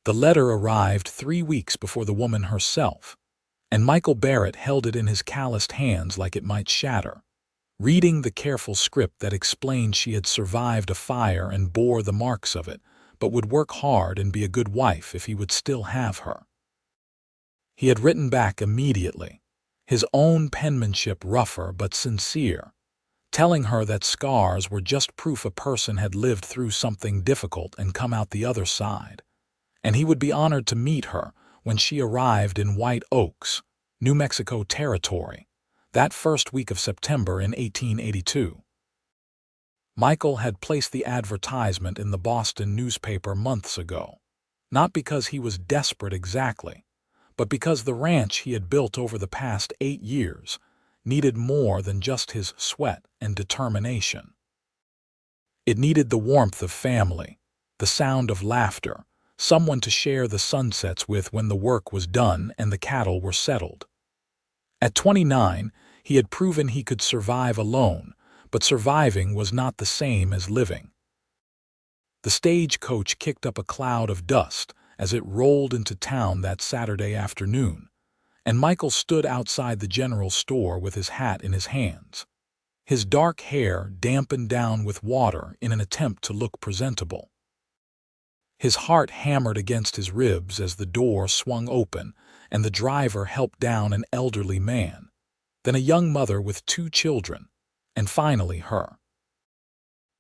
The letter arrived 3 weeks before the woman herself, and Michael Barrett held it in his calloused hands like it might shatter. Reading the careful script that explained she had survived a fire and bore the marks of it, but would work hard and be a good wife if he would still have her. He had written back immediately, his own penmanship rougher but sincere, telling her that scars were just proof a person had lived through something difficult and come out the other side, and he would be honored to meet her when she arrived in White Oaks, New Mexico Territory, that first week of September in 1882. Michael had placed the advertisement in the Boston newspaper months ago, not because he was desperate exactly, but because the ranch he had built over the past 8 years needed more than just his sweat and determination. It needed the warmth of family, the sound of laughter, someone to share the sunsets with when the work was done and the cattle were settled. At 29, he had proven he could survive alone, but surviving was not the same as living. The stagecoach kicked up a cloud of dust as it rolled into town that Saturday afternoon, and Michael stood outside the general store with his hat in his hands, his dark hair dampened down with water in an attempt to look presentable. His heart hammered against his ribs as the door swung open and the driver helped down an elderly man, then a young mother with 2 children, and finally her.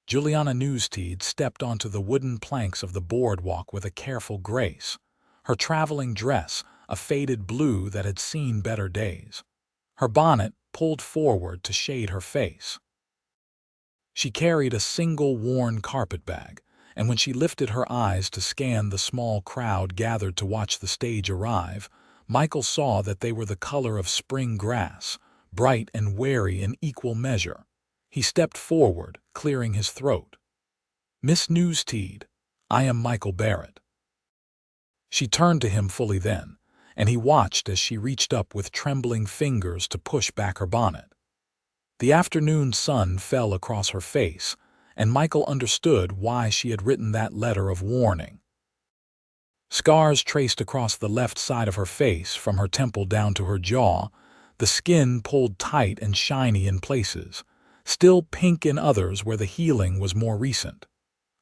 Juliana Newstead stepped onto the wooden planks of the boardwalk with a careful grace, her traveling dress a faded blue that had seen better days, her bonnet pulled forward to shade her face. She carried a single worn carpetbag, and when she lifted her eyes to scan the small crowd gathered to watch the stage arrive, Michael saw that they were the color of spring grass, bright and wary in equal measure. He stepped forward, clearing his throat. "Miss Newstead, I am Michael Barrett." She turned to him fully then, and he watched as she reached up with trembling fingers to push back her bonnet. The afternoon sun fell across her face, and Michael understood why she had written that letter of warning. Scars traced across the left side of her face from her temple down to her jaw, the skin pulled tight and shiny in places, still pink in others where the healing was more recent.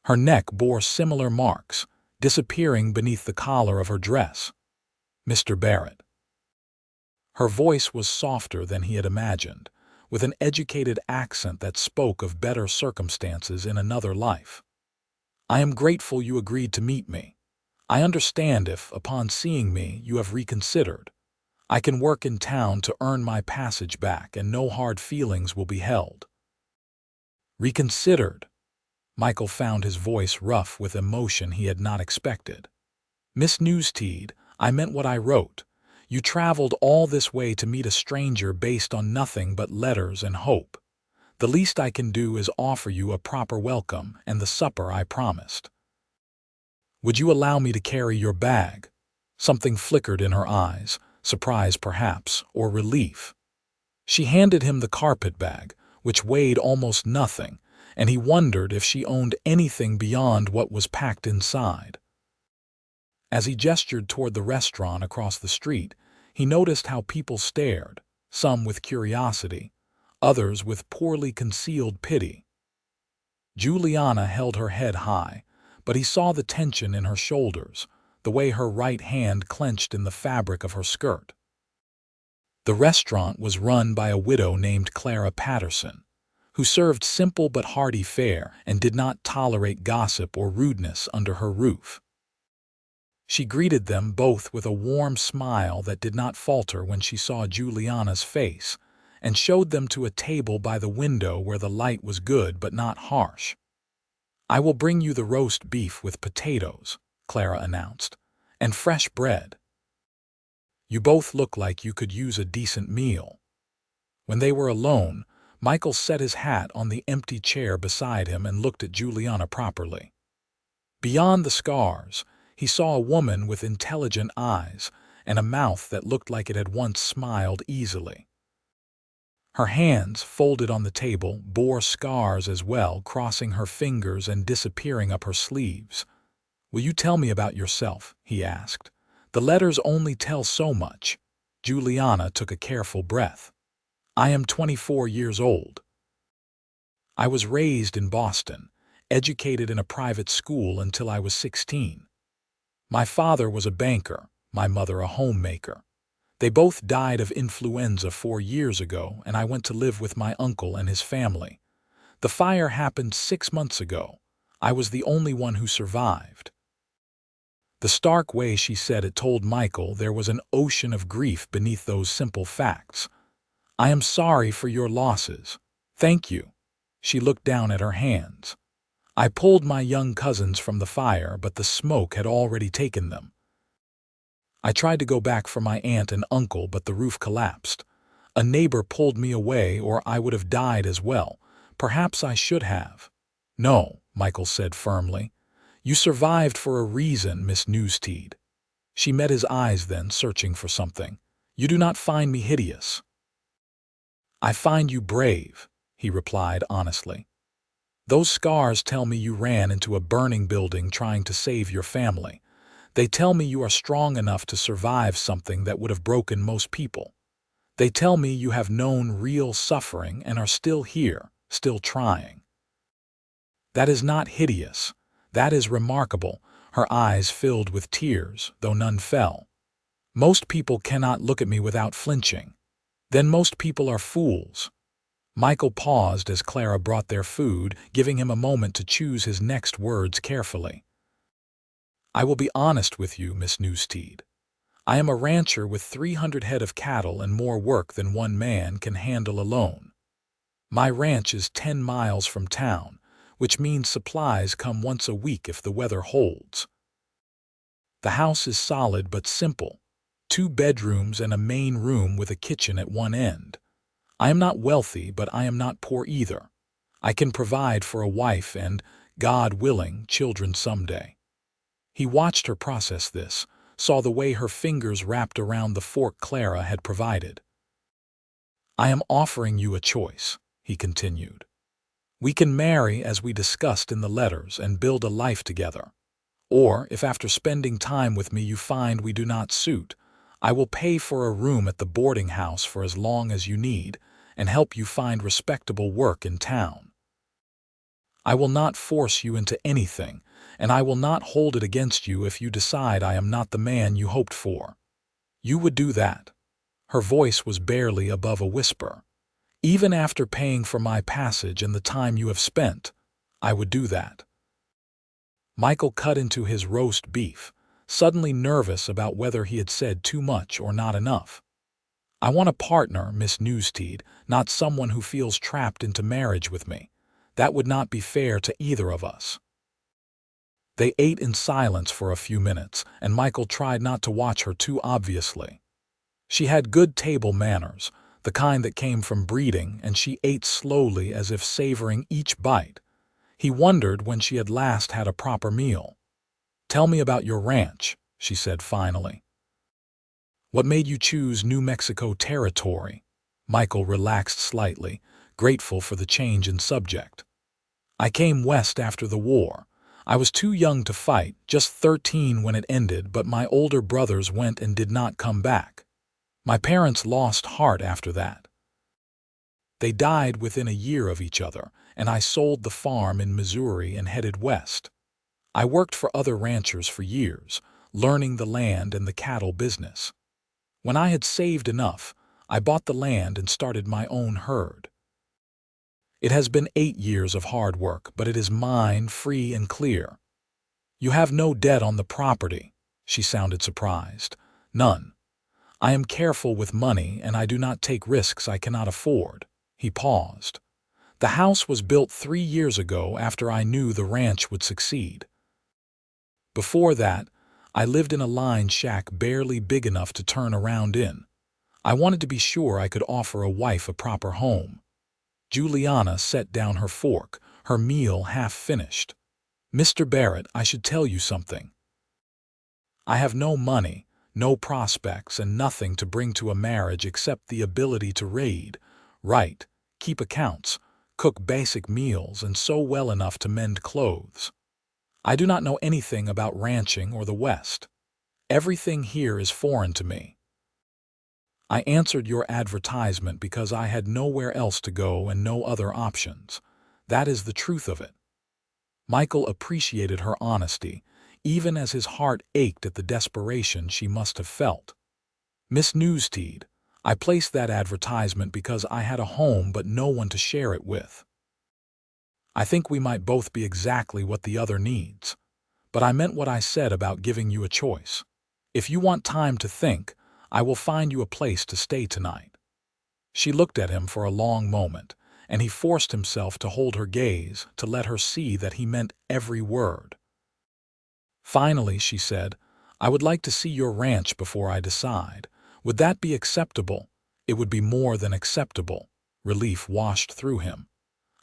Her neck bore similar marks, disappearing beneath the collar of her dress. "Mr. Barrett." Her voice was softer than he had imagined, with an educated accent that spoke of better circumstances in another life. "I am grateful you agreed to meet me. I understand if, upon seeing me, you have reconsidered. I can work in town to earn my passage back and no hard feelings will be held." Reconsidered? Michael found his voice rough with emotion he had not expected. "Miss Newstead, I meant what I wrote. You traveled all this way to meet a stranger based on nothing but letters and hope. The least I can do is offer you a proper welcome and the supper I promised. Would you allow me to carry your bag?" Something flickered in her eyes, surprise perhaps, or relief. She handed him the carpetbag, which weighed almost nothing, and he wondered if she owned anything beyond what was packed inside. As he gestured toward the restaurant across the street, he noticed how people stared, some with curiosity, others with poorly concealed pity. Juliana held her head high, but he saw the tension in her shoulders, the way her right hand clenched in the fabric of her skirt. The restaurant was run by a widow named Clara Patterson, who served simple but hearty fare and did not tolerate gossip or rudeness under her roof. She greeted them both with a warm smile that did not falter when she saw Juliana's face, and showed them to a table by the window where the light was good but not harsh. "I will bring you the roast beef with potatoes," Clara announced, "and fresh bread. You both look like you could use a decent meal." When they were alone, Michael set his hat on the empty chair beside him and looked at Juliana properly. Beyond the scars, he saw a woman with intelligent eyes and a mouth that looked like it had once smiled easily. Her hands, folded on the table, bore scars as well, crossing her fingers and disappearing up her sleeves. "Will you tell me about yourself?" he asked. "The letters only tell so much." Juliana took a careful breath. "I am 24 years old. I was raised in Boston, educated in a private school until I was 16. My father was a banker, my mother a homemaker. They both died of influenza 4 years ago, and I went to live with my uncle and his family. The fire happened 6 months ago. I was the only one who survived." The stark way she said it told Michael there was an ocean of grief beneath those simple facts. "I am sorry for your losses. Thank you." She looked down at her hands. "I pulled my young cousins from the fire, but the smoke had already taken them. I tried to go back for my aunt and uncle, but the roof collapsed. A neighbor pulled me away, or I would have died as well. Perhaps I should have." "No," Michael said firmly. "You survived for a reason, Miss Newstead." She met his eyes then, searching for something. "You do not find me hideous." "I find you brave," he replied honestly. "Those scars tell me you ran into a burning building trying to save your family. They tell me you are strong enough to survive something that would have broken most people. They tell me you have known real suffering and are still here, still trying. That is not hideous. That is remarkable." Her eyes filled with tears, though none fell. "Most people cannot look at me without flinching. Then most people are fools." Michael paused as Clara brought their food, giving him a moment to choose his next words carefully. "I will be honest with you, Miss Newstead. I am a rancher with 300 head of cattle and more work than one man can handle alone. My ranch is 10 miles from town, which means supplies come once a week if the weather holds. The house is solid but simple, 2 bedrooms and a main room with a kitchen at one end. I am not wealthy, but I am not poor either. I can provide for a wife and, God willing, children someday." He watched her process this, saw the way her fingers wrapped around the fork Clara had provided. "I am offering you a choice," he continued. "We can marry as we discussed in the letters and build a life together. Or, if after spending time with me you find we do not suit, I will pay for a room at the boarding house for as long as you need and help you find respectable work in town. I will not force you into anything, and I will not hold it against you if you decide I am not the man you hoped for. You would do that." Her voice was barely above a whisper. "Even after paying for my passage and the time you have spent, I would do that." Michael cut into his roast beef, suddenly nervous about whether he had said too much or not enough. "I want a partner, Miss Newstead, not someone who feels trapped into marriage with me. That would not be fair to either of us." They ate in silence for a few minutes, and Michael tried not to watch her too obviously. She had good table manners, the kind that came from breeding, and she ate slowly as if savoring each bite. He wondered when she had last had a proper meal. "Tell me about your ranch," she said finally. "What made you choose New Mexico territory?" Michael relaxed slightly, grateful for the change in subject. "I came west after the war. I was too young to fight, just 13 when it ended, but my older brothers went and did not come back. My parents lost heart after that. They died within a year of each other, and I sold the farm in Missouri and headed west. I worked for other ranchers for years, learning the land and the cattle business. When I had saved enough, I bought the land and started my own herd. It has been 8 years of hard work, but it is mine, free and clear." "You have no debt on the property?" She sounded surprised. "None. I am careful with money, and I do not take risks I cannot afford." He paused. "The house was built 3 years ago after I knew the ranch would succeed. Before that, I lived in a line shack barely big enough to turn around in. I wanted to be sure I could offer a wife a proper home." Juliana set down her fork, her meal half finished. "Mr. Barrett, I should tell you something. I have no money, no prospects, and nothing to bring to a marriage except the ability to read, write, keep accounts, cook basic meals, and sew well enough to mend clothes. I do not know anything about ranching or the West. Everything here is foreign to me. I answered your advertisement because I had nowhere else to go and no other options. That is the truth of it." Michael appreciated her honesty, even as his heart ached at the desperation she must have felt. "Miss Newstead, I placed that advertisement because I had a home but no one to share it with. I think we might both be exactly what the other needs. But I meant what I said about giving you a choice. If you want time to think, I will find you a place to stay tonight." She looked at him for a long moment, and he forced himself to hold her gaze, to let her see that he meant every word. Finally, she said, "I would like to see your ranch before I decide. Would that be acceptable?" It would be more than acceptable. Relief washed through him.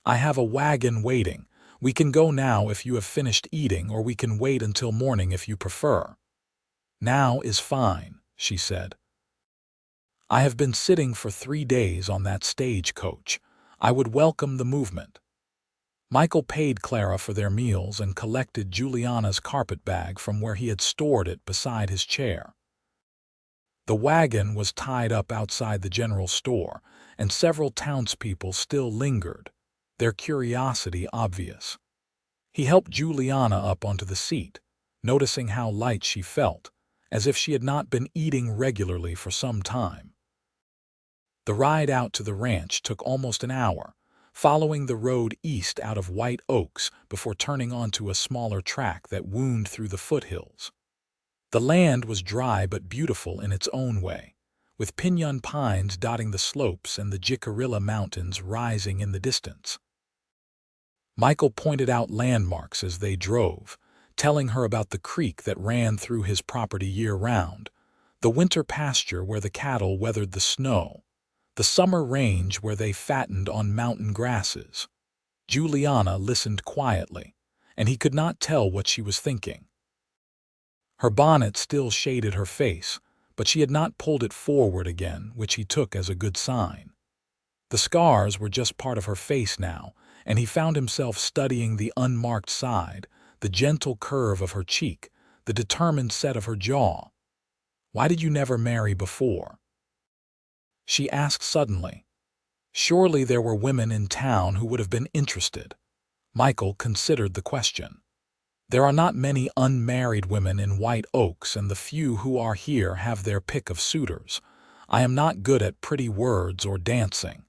"I have a wagon waiting. We can go now if you have finished eating, or we can wait until morning if you prefer." "Now is fine," she said. "I have been sitting for 3 days on that stagecoach. I would welcome the movement." Michael paid Clara for their meals and collected Juliana's carpetbag from where he had stored it beside his chair. The wagon was tied up outside the general store, and several townspeople still lingered, their curiosity obvious. He helped Juliana up onto the seat, noticing how light she felt, as if she had not been eating regularly for some time. The ride out to the ranch took almost an hour, following the road east out of White Oaks before turning onto a smaller track that wound through the foothills. The land was dry but beautiful in its own way, with piñon pines dotting the slopes and the Jicarilla Mountains rising in the distance. Michael pointed out landmarks as they drove, telling her about the creek that ran through his property year-round, the winter pasture where the cattle weathered the snow, the summer range where they fattened on mountain grasses. Juliana listened quietly, and he could not tell what she was thinking. Her bonnet still shaded her face, but she had not pulled it forward again, which he took as a good sign. The scars were just part of her face now, and he found himself studying the unmarked side, the gentle curve of her cheek, the determined set of her jaw. "Why did you never marry before?" she asked suddenly. Surely there were women in town who would have been interested. Michael considered the question. "There are not many unmarried women in White Oaks, and the few who are here have their pick of suitors. I am not good at pretty words or dancing.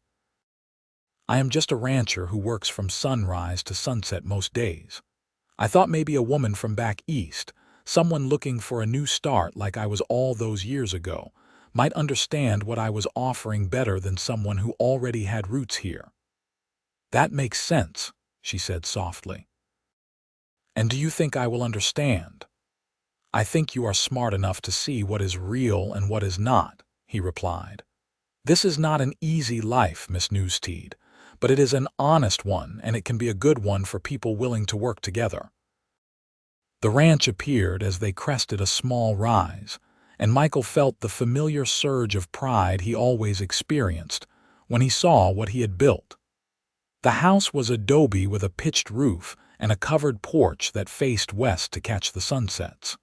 I am just a rancher who works from sunrise to sunset most days. I thought maybe a woman from back east, someone looking for a new start like I was all those years ago, might understand what I was offering better than someone who already had roots here." "That makes sense," she said softly. "And do you think I will understand?" "I think you are smart enough to see what is real and what is not," he replied. "This is not an easy life, Miss Newstead, but it is an honest one, and it can be a good one for people willing to work together." The ranch appeared as they crested a small rise, and Michael felt the familiar surge of pride he always experienced when he saw what he had built. The house was adobe with a pitched roof and a covered porch that faced west to catch the sunsets.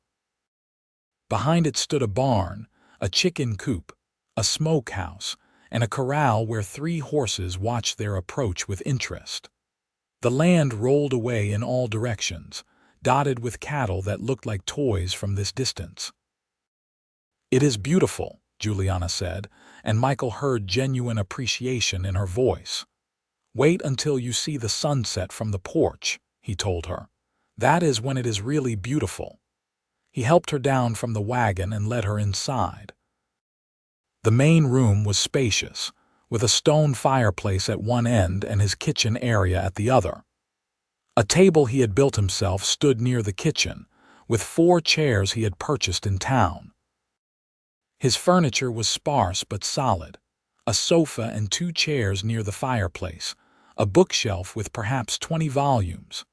Behind it stood a barn, a chicken coop, a smokehouse, and a corral where 3 horses watched their approach with interest. The land rolled away in all directions, dotted with cattle that looked like toys from this distance. "It is beautiful," Juliana said, and Michael heard genuine appreciation in her voice. "Wait until you see the sunset from the porch," he told her. "That is when it is really beautiful." He helped her down from the wagon and led her inside. The main room was spacious, with a stone fireplace at one end and his kitchen area at the other. A table he had built himself stood near the kitchen, with 4 chairs he had purchased in town. His furniture was sparse but solid, a sofa and 2 chairs near the fireplace, a bookshelf with perhaps 20 volumes.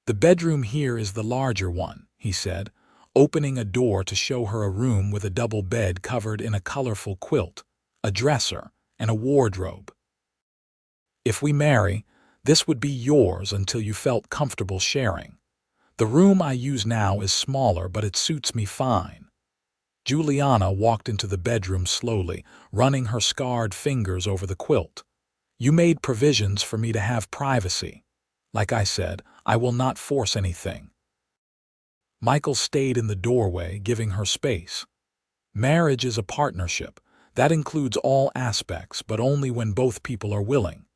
"The bedroom here is the larger one," he said, opening a door to show her a room with a double bed covered in a colorful quilt, a dresser, and a wardrobe. "If we marry, this would be yours until you felt comfortable sharing. The room I use now is smaller, but it suits me fine. Juliana walked into the bedroom slowly, running her scarred fingers over the quilt. You made provisions for me to have privacy. Like I said, I will not force anything. Michael stayed in the doorway, giving her space. Marriage is a partnership. That includes all aspects, but only when both people are willing.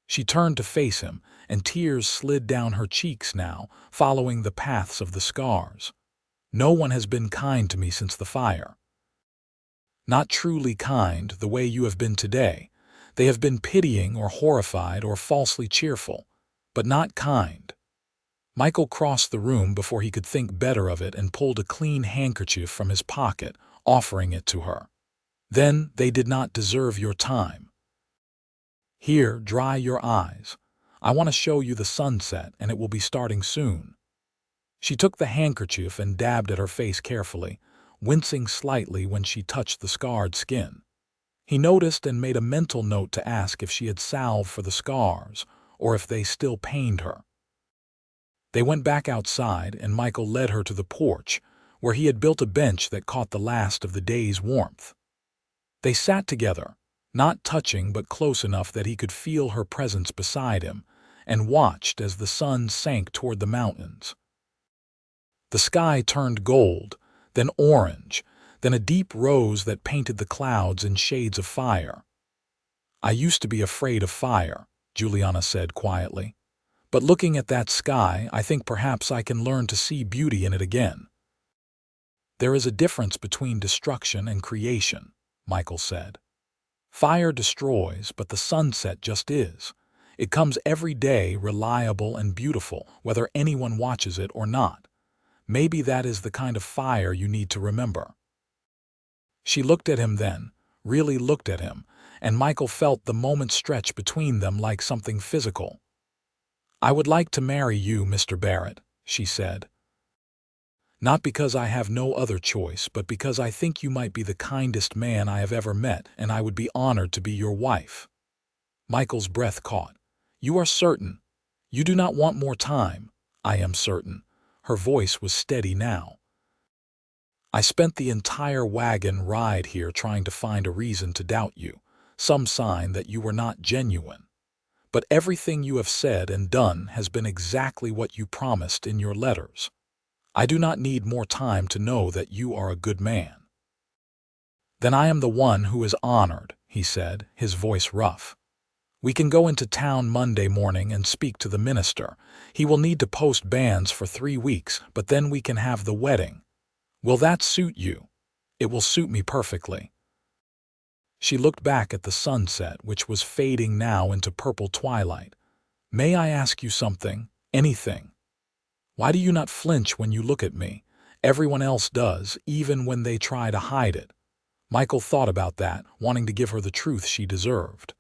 She turned to face him, and tears slid down her cheeks now, following the paths of the scars. No one has been kind to me since the fire. Not truly kind, the way you have been today. They have been pitying or horrified or falsely cheerful, but not kind. Michael crossed the room before he could think better of it and pulled a clean handkerchief from his pocket, offering it to her. Then they did not deserve your time. Here, dry your eyes. I want to show you the sunset, and it will be starting soon. She took the handkerchief and dabbed at her face carefully, wincing slightly when she touched the scarred skin. He noticed and made a mental note to ask if she had salve for the scars, or if they still pained her. They went back outside, and Michael led her to the porch, where he had built a bench that caught the last of the day's warmth. They sat together, not touching but close enough that he could feel her presence beside him, and watched as the sun sank toward the mountains. The sky turned gold, then orange, then a deep rose that painted the clouds in shades of fire. I used to be afraid of fire, Juliana said quietly. But looking at that sky, I think perhaps I can learn to see beauty in it again. There is a difference between destruction and creation, Michael said. Fire destroys, but the sunset just is. It comes every day, reliable and beautiful, whether anyone watches it or not. Maybe that is the kind of fire you need to remember. She looked at him then, really looked at him, and Michael felt the moment stretch between them like something physical. I would like to marry you, Mr. Barrett, she said. Not because I have no other choice, but because I think you might be the kindest man I have ever met, and I would be honored to be your wife. Michael's breath caught. You are certain? You do not want more time? I am certain. Her voice was steady now. I spent the entire wagon ride here trying to find a reason to doubt you, some sign that you were not genuine. But everything you have said and done has been exactly what you promised in your letters. I do not need more time to know that you are a good man. Then I am the one who is honored, he said, his voice rough. We can go into town Monday morning and speak to the minister. He will need to post bans for 3 weeks, but then we can have the wedding. Will that suit you? It will suit me perfectly. She looked back at the sunset, which was fading now into purple twilight. May I ask you something? Anything? Why do you not flinch when you look at me? Everyone else does, even when they try to hide it. Michael thought about that, wanting to give her the truth she deserved.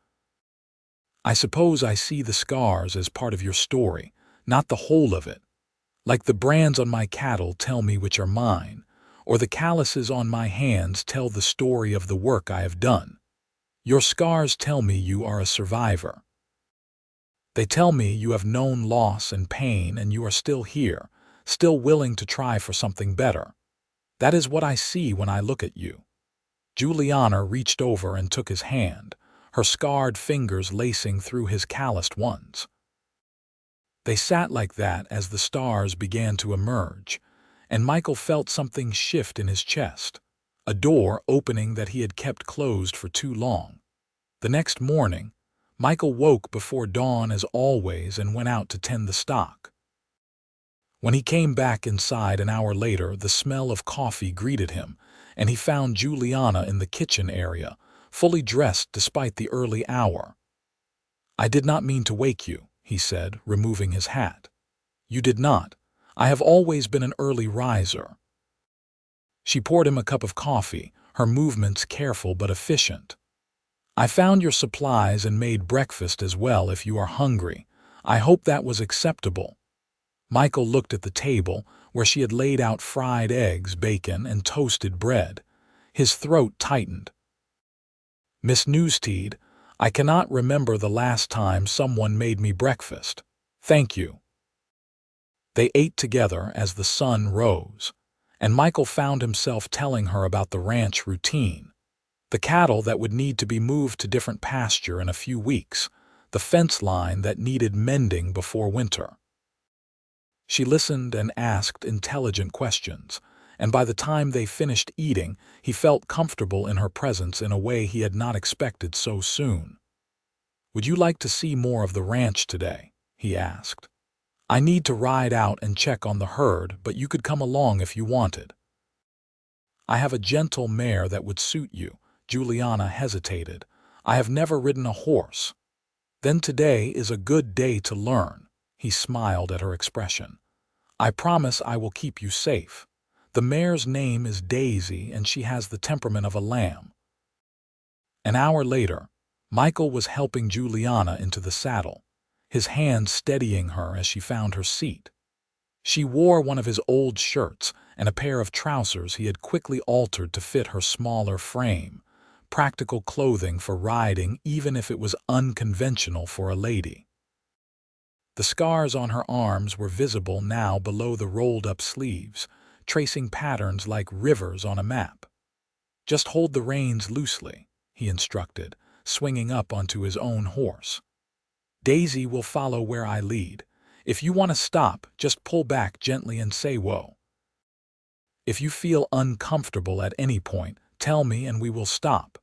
I suppose I see the scars as part of your story, not the whole of it. Like the brands on my cattle tell me which are mine, or the calluses on my hands tell the story of the work I have done. Your scars tell me you are a survivor. They tell me you have known loss and pain and you are still here, still willing to try for something better. That is what I see when I look at you. Juliana reached over and took his hand, her scarred fingers lacing through his calloused ones. They sat like that as the stars began to emerge, and Michael felt something shift in his chest, a door opening that he had kept closed for too long. The next morning, Michael woke before dawn as always and went out to tend the stock. When he came back inside an hour later, the smell of coffee greeted him, and he found Juliana in the kitchen area, fully dressed despite the early hour. I did not mean to wake you, he said, removing his hat. You did not. I have always been an early riser. She poured him a cup of coffee, her movements careful but efficient. I found your supplies and made breakfast as well if you are hungry. I hope that was acceptable. Michael looked at the table, where she had laid out fried eggs, bacon, and toasted bread. His throat tightened. Miss Newstead, I cannot remember the last time someone made me breakfast. Thank you. They ate together as the sun rose, and Michael found himself telling her about the ranch routine, the cattle that would need to be moved to different pasture in a few weeks, the fence line that needed mending before winter. She listened and asked intelligent questions, and by the time they finished eating, he felt comfortable in her presence in a way he had not expected so soon. "Would you like to see more of the ranch today?" he asked. "I need to ride out and check on the herd, but you could come along if you wanted." "I have a gentle mare that would suit you." Juliana hesitated. "I have never ridden a horse." "Then today is a good day to learn." He smiled at her expression. "I promise I will keep you safe. The mare's name is Daisy, and she has the temperament of a lamb." An hour later, Michael was helping Juliana into the saddle, his hand steadying her as she found her seat. She wore one of his old shirts and a pair of trousers he had quickly altered to fit her smaller frame, practical clothing for riding even if it was unconventional for a lady. The scars on her arms were visible now below the rolled-up sleeves, tracing patterns like rivers on a map. "Just hold the reins loosely," he instructed, swinging up onto his own horse. "Daisy will follow where I lead. If you want to stop, just pull back gently and say whoa. If you feel uncomfortable at any point, tell me and we will stop."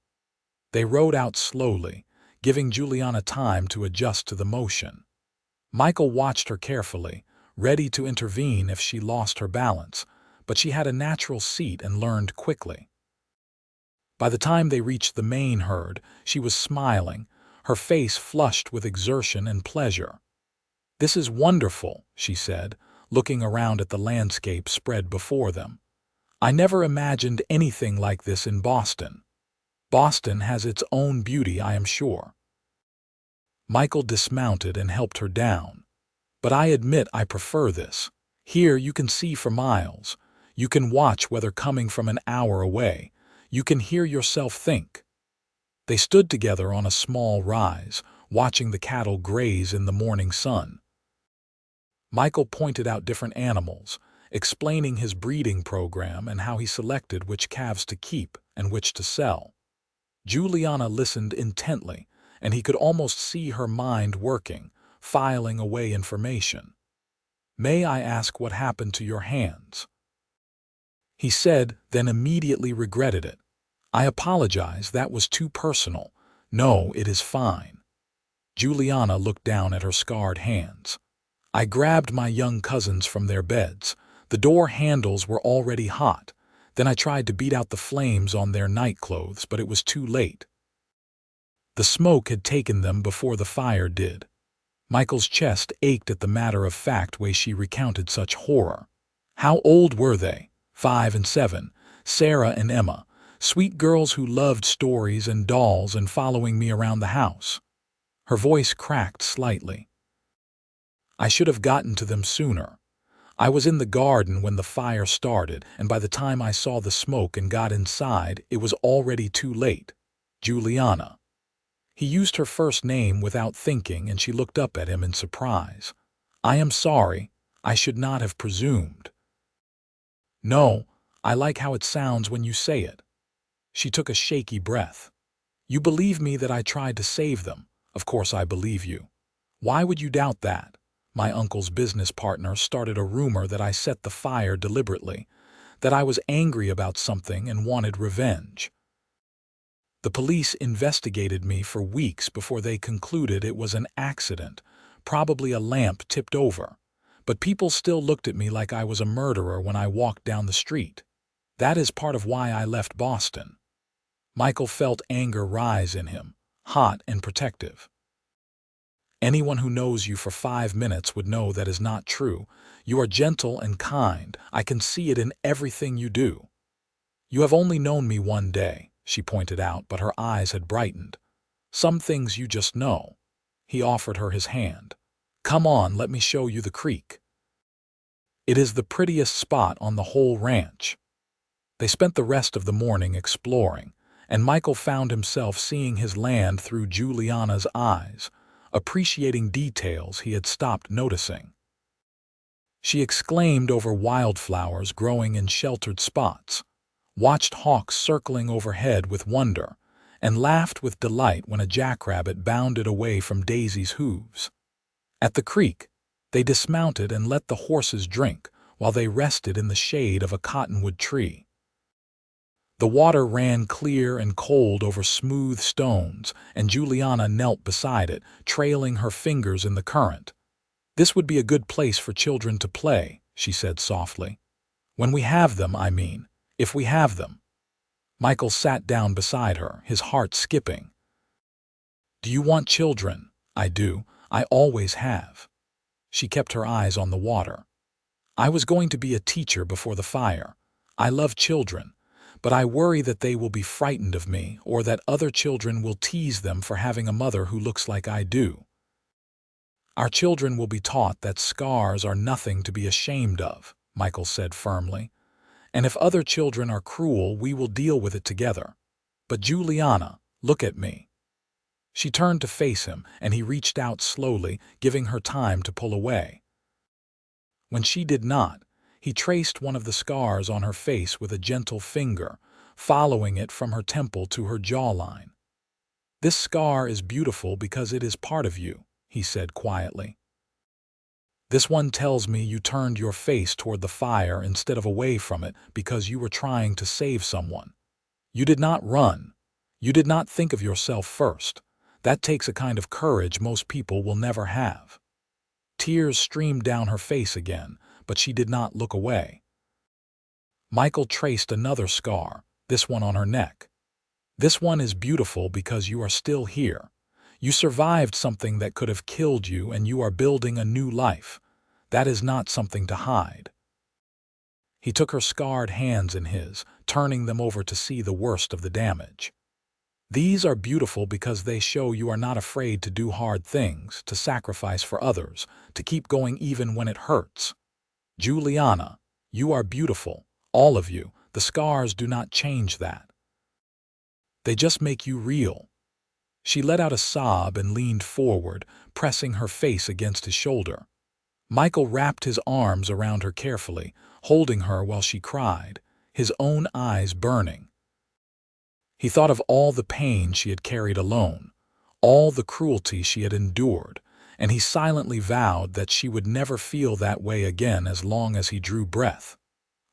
They rode out slowly, giving Juliana time to adjust to the motion. Michael watched her carefully, ready to intervene if she lost her balance, but she had a natural seat and learned quickly. By the time they reached the main herd, she was smiling, her face flushed with exertion and pleasure. "This is wonderful," she said, looking around at the landscape spread before them. "I never imagined anything like this in Boston. Boston has its own beauty, I am sure." Michael dismounted and helped her down. "But I admit I prefer this. Here you can see for miles. You can watch weather coming from an hour away. You can hear yourself think." They stood together on a small rise, watching the cattle graze in the morning sun. Michael pointed out different animals, explaining his breeding program and how he selected which calves to keep and which to sell. Juliana listened intently, and he could almost see her mind working, filing away information. "May I ask what happened to your hands?" he said, then immediately regretted it. "I apologize, that was too personal." "No, it is fine." Juliana looked down at her scarred hands. "I grabbed my young cousins from their beds. The door handles were already hot. Then I tried to beat out the flames on their nightclothes, but it was too late. The smoke had taken them before the fire did." Michael's chest ached at the matter-of-fact way she recounted such horror. "How old were they?" 5 and 7, Sarah and Emma, sweet girls who loved stories and dolls and following me around the house." Her voice cracked slightly. "I should have gotten to them sooner. I was in the garden when the fire started, and by the time I saw the smoke and got inside, it was already too late." "Juliana." He used her first name without thinking, and she looked up at him in surprise. "I am sorry. I should not have presumed." "No, I like how it sounds when you say it." She took a shaky breath. "You believe me that I tried to save them. Of course I believe you. Why would you doubt that? My uncle's business partner started a rumor that I set the fire deliberately, that I was angry about something and wanted revenge. The police investigated me for weeks before they concluded it was an accident, probably a lamp tipped over. But people still looked at me like I was a murderer when I walked down the street. That is part of why I left Boston." Michael felt anger rise in him, hot and protective. "Anyone who knows you for 5 minutes would know that is not true. You are gentle and kind. I can see it in everything you do." "You have only known me 1 day," she pointed out, but her eyes had brightened. "Some things you just know." He offered her his hand. "Come on, let me show you the creek. It is the prettiest spot on the whole ranch." They spent the rest of the morning exploring, and Michael found himself seeing his land through Juliana's eyes, appreciating details he had stopped noticing. She exclaimed over wildflowers growing in sheltered spots, watched hawks circling overhead with wonder, and laughed with delight when a jackrabbit bounded away from Daisy's hooves. At the creek, they dismounted and let the horses drink while they rested in the shade of a cottonwood tree. The water ran clear and cold over smooth stones, and Juliana knelt beside it, trailing her fingers in the current. "This would be a good place for children to play," she said softly. "When we have them, I mean, if we have them." Michael sat down beside her, his heart skipping. "Do you want children?" "I do. I always have." She kept her eyes on the water. "I was going to be a teacher before the fire. I love children, but I worry that they will be frightened of me or that other children will tease them for having a mother who looks like I do. Our children will be taught that scars are nothing to be ashamed of," Michael said firmly. "And if other children are cruel, we will deal with it together. But Juliana, look at me." She turned to face him, and he reached out slowly, giving her time to pull away. When she did not, he traced one of the scars on her face with a gentle finger, following it from her temple to her jawline. "This scar is beautiful because it is part of you," he said quietly. "This one tells me you turned your face toward the fire instead of away from it because you were trying to save someone. You did not run. You did not think of yourself first. That takes a kind of courage most people will never have." Tears streamed down her face again, but she did not look away. Michael traced another scar, this one on her neck. "This one is beautiful because you are still here. You survived something that could have killed you, and you are building a new life. That is not something to hide." He took her scarred hands in his, turning them over to see the worst of the damage. "These are beautiful because they show you are not afraid to do hard things, to sacrifice for others, to keep going even when it hurts. Juliana, you are beautiful, all of you. The scars do not change that. They just make you real." She let out a sob and leaned forward, pressing her face against his shoulder. Michael wrapped his arms around her carefully, holding her while she cried, his own eyes burning. He thought of all the pain she had carried alone, all the cruelty she had endured, and he silently vowed that she would never feel that way again as long as he drew breath.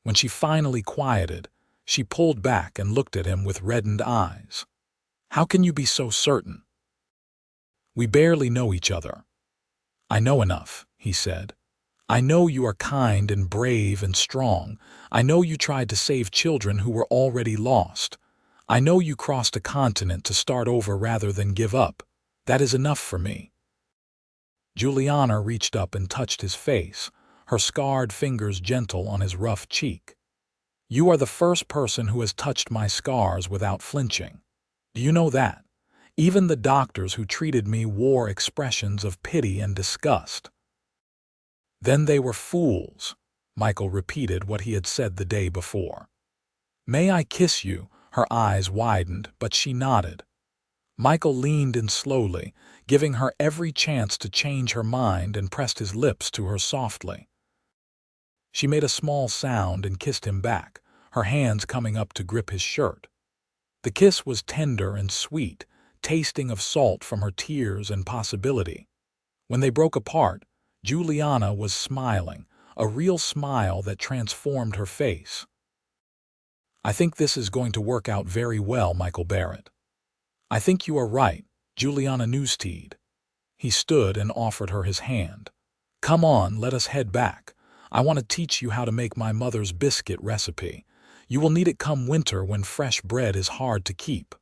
When she finally quieted, she pulled back and looked at him with reddened eyes. "How can you be so certain?" "We barely know each other." "I know enough," he said. "I know you are kind and brave and strong. I know you tried to save children who were already lost. I know you crossed a continent to start over rather than give up. That is enough for me." Juliana reached up and touched his face, her scarred fingers gentle on his rough cheek. "You are the first person who has touched my scars without flinching. Do you know that? Even the doctors who treated me wore expressions of pity and disgust." "Then they were fools," Michael repeated what he had said the day before. "May I kiss you?" Her eyes widened, but she nodded. Michael leaned in slowly, giving her every chance to change her mind, and pressed his lips to her softly. She made a small sound and kissed him back, her hands coming up to grip his shirt. The kiss was tender and sweet, tasting of salt from her tears and possibility. When they broke apart, Juliana was smiling, a real smile that transformed her face. "I think this is going to work out very well, Michael Barrett." "I think you are right, Juliana Newstead." He stood and offered her his hand. "Come on, let us head back. I want to teach you how to make my mother's biscuit recipe. You will need it come winter when fresh bread is hard to keep."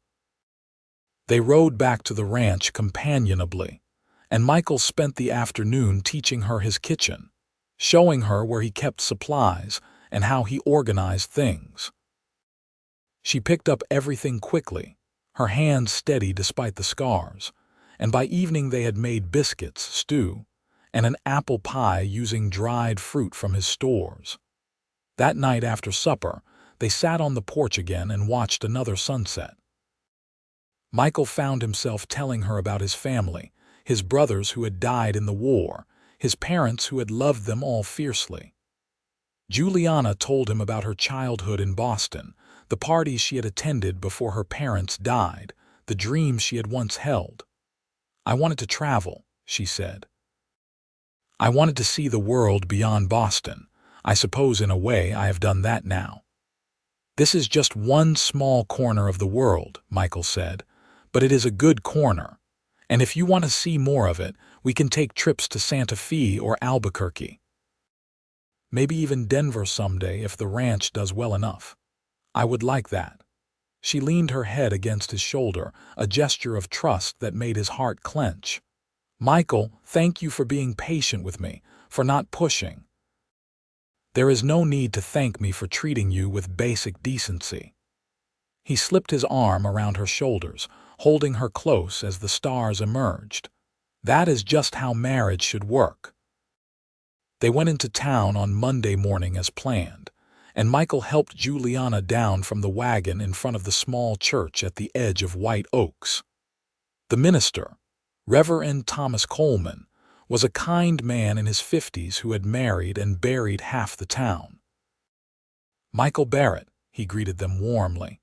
They rode back to the ranch companionably, and Michael spent the afternoon teaching her his kitchen, showing her where he kept supplies and how he organized things. She picked up everything quickly, her hands steady despite the scars, and by evening they had made biscuits, stew, and an apple pie using dried fruit from his stores. That night after supper, they sat on the porch again and watched another sunset. Michael found himself telling her about his family, his brothers who had died in the war, his parents who had loved them all fiercely. Juliana told him about her childhood in Boston, the parties she had attended before her parents died, the dreams she had once held. "I wanted to travel," she said. "I wanted to see the world beyond Boston. I suppose in a way I have done that now." "This is just one small corner of the world," Michael said, "but it is a good corner. And if you want to see more of it, we can take trips to Santa Fe or Albuquerque. Maybe even Denver someday if the ranch does well enough. I would like that." She leaned her head against his shoulder, a gesture of trust that made his heart clench. "Michael, thank you for being patient with me, for not pushing. There is no need to thank me for treating you with basic decency." He slipped his arm around her shoulders, holding her close as the stars emerged. "That is just how marriage should work." They went into town on Monday morning as planned, and Michael helped Juliana down from the wagon in front of the small church at the edge of White Oaks. The minister, Reverend Thomas Coleman, was a kind man in his 50s who had married and buried half the town. "Michael Barrett," he greeted them warmly,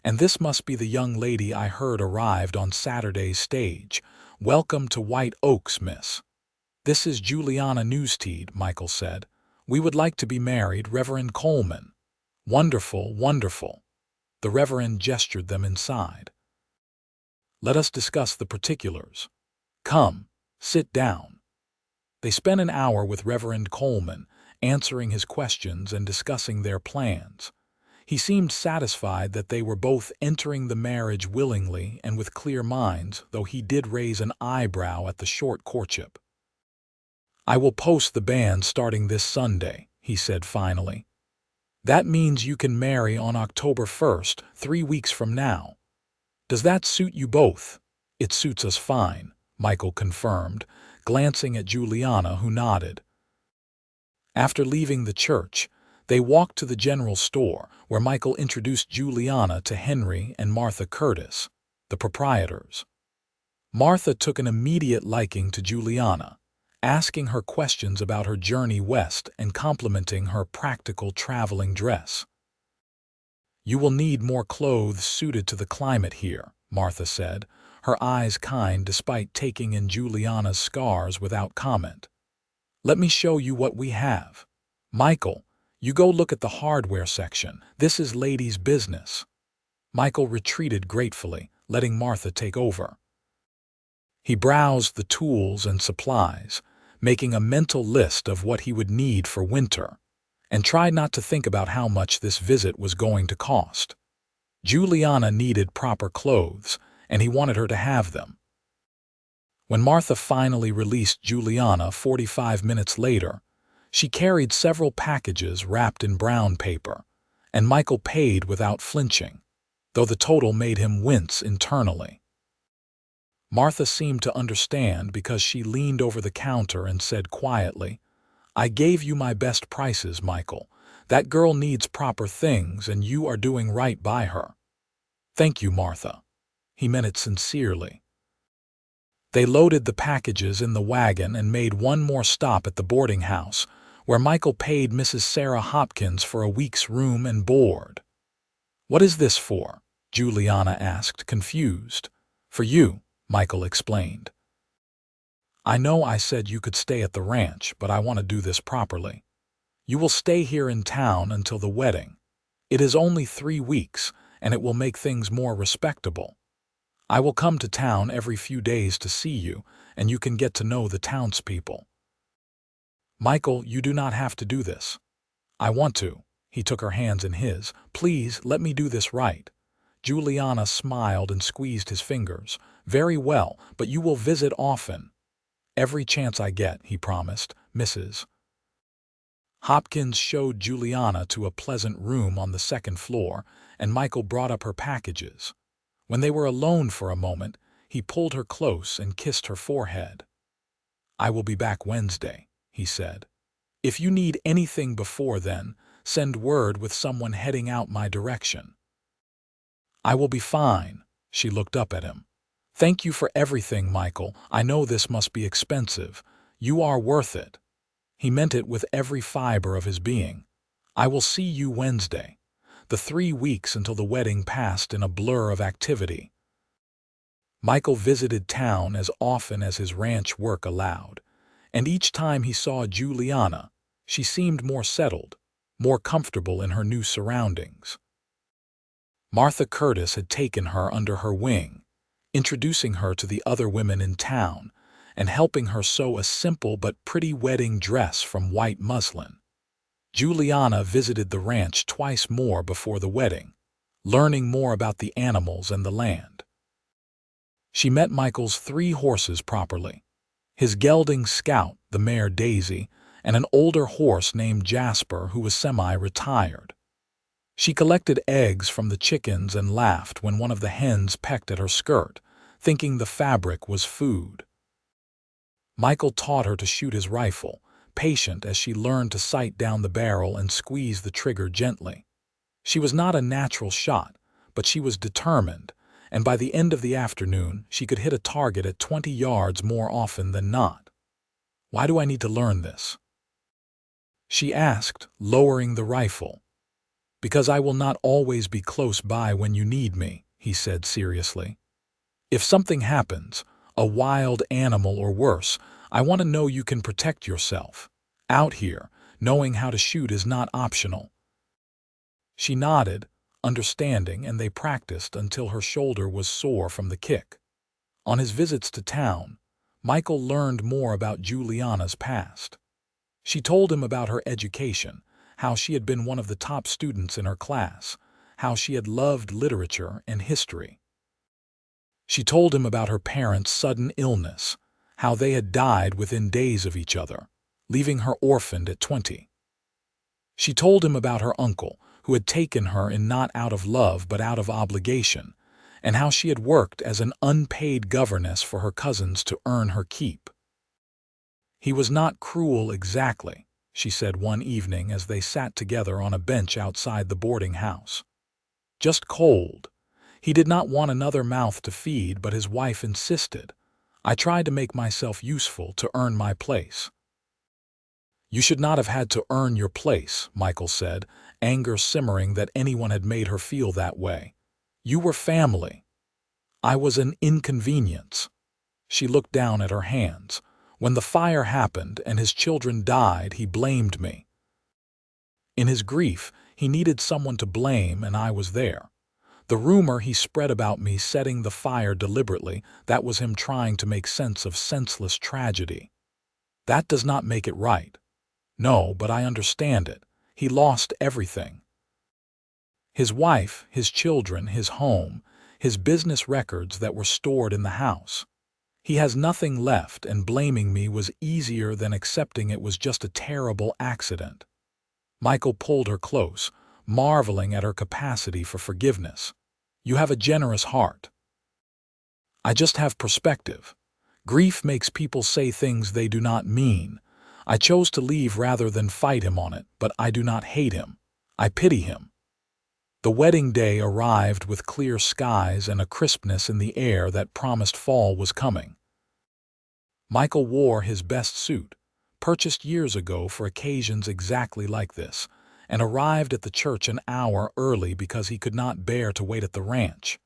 "and this must be the young lady I heard arrived on Saturday's stage. Welcome to White Oaks, miss." "This is Juliana Newstead," Michael said. "We would like to be married, Reverend Coleman." "Wonderful, wonderful." The Reverend gestured them inside. "Let us discuss the particulars. Come, sit down." They spent an hour with Reverend Coleman, answering his questions and discussing their plans. He seemed satisfied that they were both entering the marriage willingly and with clear minds, though he did raise an eyebrow at the short courtship. "I will post the band starting this Sunday," he said finally. "That means you can marry on October 1st, 3 weeks from now. Does that suit you both?" "It suits us fine," Michael confirmed, glancing at Juliana, who nodded. After leaving the church, they walked to the general store, where Michael introduced Juliana to Henry and Martha Curtis, the proprietors. Martha took an immediate liking to Juliana, asking her questions about her journey west and complimenting her practical traveling dress. "You will need more clothes suited to the climate here," Martha said, her eyes kind despite taking in Juliana's scars without comment. "Let me show you what we have. Michael, you go look at the hardware section. This is ladies' business." Michael retreated gratefully, letting Martha take over. He browsed the tools and supplies, making a mental list of what he would need for winter, and tried not to think about how much this visit was going to cost. Juliana needed proper clothes, and he wanted her to have them. When Martha finally released Juliana 45 minutes later, she carried several packages wrapped in brown paper, and Michael paid without flinching, though the total made him wince internally. Martha seemed to understand because she leaned over the counter and said quietly, "I gave you my best prices, Michael. That girl needs proper things, and you are doing right by her." "Thank you, Martha." He meant it sincerely. They loaded the packages in the wagon and made one more stop at the boarding house, where Michael paid Mrs. Sarah Hopkins for a week's room and board. "What is this for?" Juliana asked, confused. "For you," Michael explained. "I know I said you could stay at the ranch, but I want to do this properly. You will stay here in town until the wedding. It is only 3 weeks, and it will make things more respectable. I will come to town every few days to see you, and you can get to know the townspeople." "Michael, you do not have to do this." "I want to." He took her hands in his. "Please, let me do this right." Juliana smiled and squeezed his fingers. "Very well, but you will visit often." "Every chance I get," he promised, Mrs. Hopkins showed Juliana to a pleasant room on the 2nd floor, and Michael brought up her packages. When they were alone for a moment, he pulled her close and kissed her forehead. "I will be back Wednesday," he said. "If you need anything before then, send word with someone heading out my direction." "I will be fine." She looked up at him. "Thank you for everything, Michael. I know this must be expensive. You are worth it." He meant it with every fiber of his being. "I will see you Wednesday." The 3 weeks until the wedding passed in a blur of activity. Michael visited town as often as his ranch work allowed, and each time he saw Juliana, she seemed more settled, more comfortable in her new surroundings. Martha Curtis had taken her under her wing, introducing her to the other women in town and helping her sew a simple but pretty wedding dress from white muslin. Juliana visited the ranch twice more before the wedding, learning more about the animals and the land. She met Michael's 3 horses properly: his gelding Scout, the mare Daisy, and an older horse named Jasper who was semi-retired. She collected eggs from the chickens and laughed when one of the hens pecked at her skirt, thinking the fabric was food. Michael taught her to shoot his rifle, patient as she learned to sight down the barrel and squeeze the trigger gently. She was not a natural shot, but she was determined, and by the end of the afternoon she could hit a target at 20 yards more often than not. "Why do I need to learn this?" she asked, lowering the rifle. "Because I will not always be close by when you need me," he said seriously. "If something happens, a wild animal or worse, I want to know you can protect yourself. Out here, knowing how to shoot is not optional." She nodded, understanding, and they practiced until her shoulder was sore from the kick. On his visits to town, Michael learned more about Juliana's past. She told him about her education, how she had been one of the top students in her class, how she had loved literature and history. She told him about her parents' sudden illness, how they had died within days of each other, leaving her orphaned at 20. She told him about her uncle, who had taken her in not out of love but out of obligation, and how she had worked as an unpaid governess for her cousins to earn her keep. "He was not cruel exactly," she said one evening as they sat together on a bench outside the boarding house. "Just cold. He did not want another mouth to feed, but his wife insisted. I tried to make myself useful to earn my place." "You should not have had to earn your place," Michael said, anger simmering that anyone had made her feel that way. "You were family. I was an inconvenience." She looked down at her hands. "When the fire happened and his children died, he blamed me. In his grief, he needed someone to blame, and I was there. The rumor he spread about me setting the fire deliberately, that was him trying to make sense of senseless tragedy. That does not make it right. No, but I understand it. He lost everything. His wife, his children, his home, his business records that were stored in the house. He has nothing left, and blaming me was easier than accepting it was just a terrible accident." Michael pulled her close, marveling at her capacity for forgiveness. "You have a generous heart." "I just have perspective. Grief makes people say things they do not mean. I chose to leave rather than fight him on it, but I do not hate him. I pity him." The wedding day arrived with clear skies and a crispness in the air that promised fall was coming. Michael wore his best suit, purchased years ago for occasions exactly like this, and arrived at the church an hour early because he could not bear to wait at the ranch.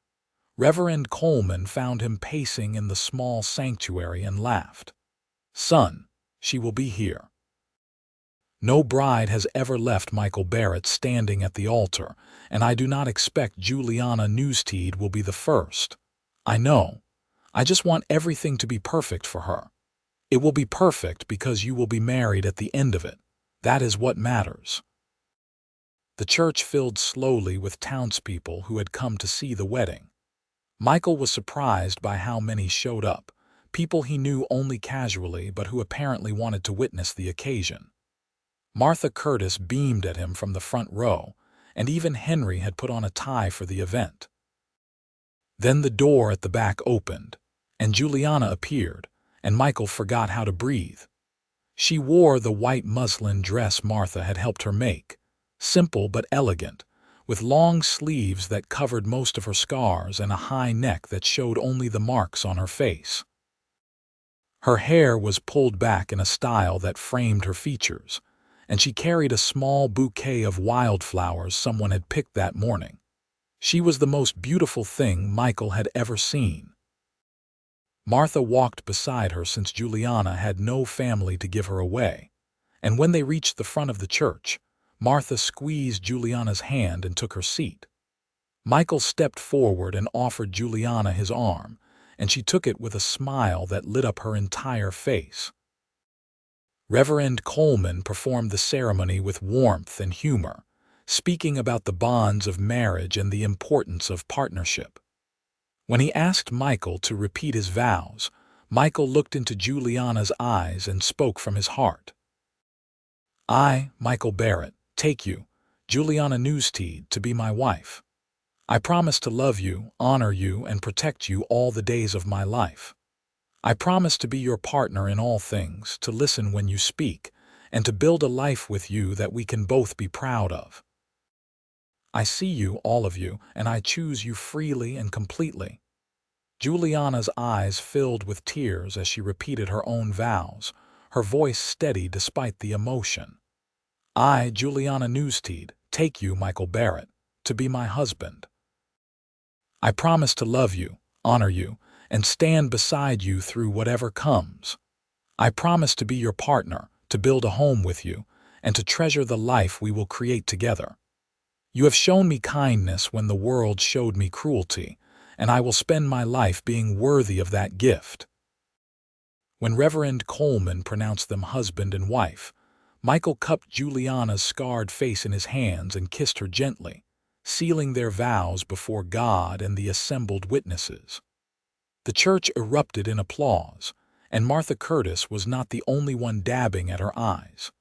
Reverend Coleman found him pacing in the small sanctuary and laughed. "Son, she will be here." No bride has ever left Michael Barrett standing at the altar, and I do not expect Juliana Newstead will be the first. I know. I just want everything to be perfect for her. It will be perfect because you will be married at the end of it. That is what matters. The church filled slowly with townspeople who had come to see the wedding. Michael was surprised by how many showed up, people he knew only casually but who apparently wanted to witness the occasion. Martha Curtis beamed at him from the front row, and even Henry had put on a tie for the event. Then the door at the back opened, and Juliana appeared, and Michael forgot how to breathe. She wore the white muslin dress Martha had helped her make, simple but elegant, with long sleeves that covered most of her scars and a high neck that showed only the marks on her face. Her hair was pulled back in a style that framed her features, and she carried a small bouquet of wildflowers someone had picked that morning. She was the most beautiful thing Michael had ever seen. Martha walked beside her since Juliana had no family to give her away, and when they reached the front of the church, Martha squeezed Juliana's hand and took her seat. Michael stepped forward and offered Juliana his arm, and she took it with a smile that lit up her entire face. Reverend Coleman performed the ceremony with warmth and humor, speaking about the bonds of marriage and the importance of partnership. When he asked Michael to repeat his vows, Michael looked into Juliana's eyes and spoke from his heart. I, Michael Barrett, take you, Juliana Newstead, to be my wife. I promise to love you, honor you, and protect you all the days of my life. I promise to be your partner in all things, to listen when you speak, and to build a life with you that we can both be proud of. I see you, all of you, and I choose you freely and completely. Juliana's eyes filled with tears as she repeated her own vows, her voice steady despite the emotion. I, Juliana Newstead, take you, Michael Barrett, to be my husband. I promise to love you, honor you, and stand beside you through whatever comes. I promise to be your partner, to build a home with you, and to treasure the life we will create together. You have shown me kindness when the world showed me cruelty, and I will spend my life being worthy of that gift. When Reverend Coleman pronounced them husband and wife, Michael cupped Juliana's scarred face in his hands and kissed her gently, sealing their vows before God and the assembled witnesses. The church erupted in applause, and Martha Curtis was not the only one dabbing at her eyes.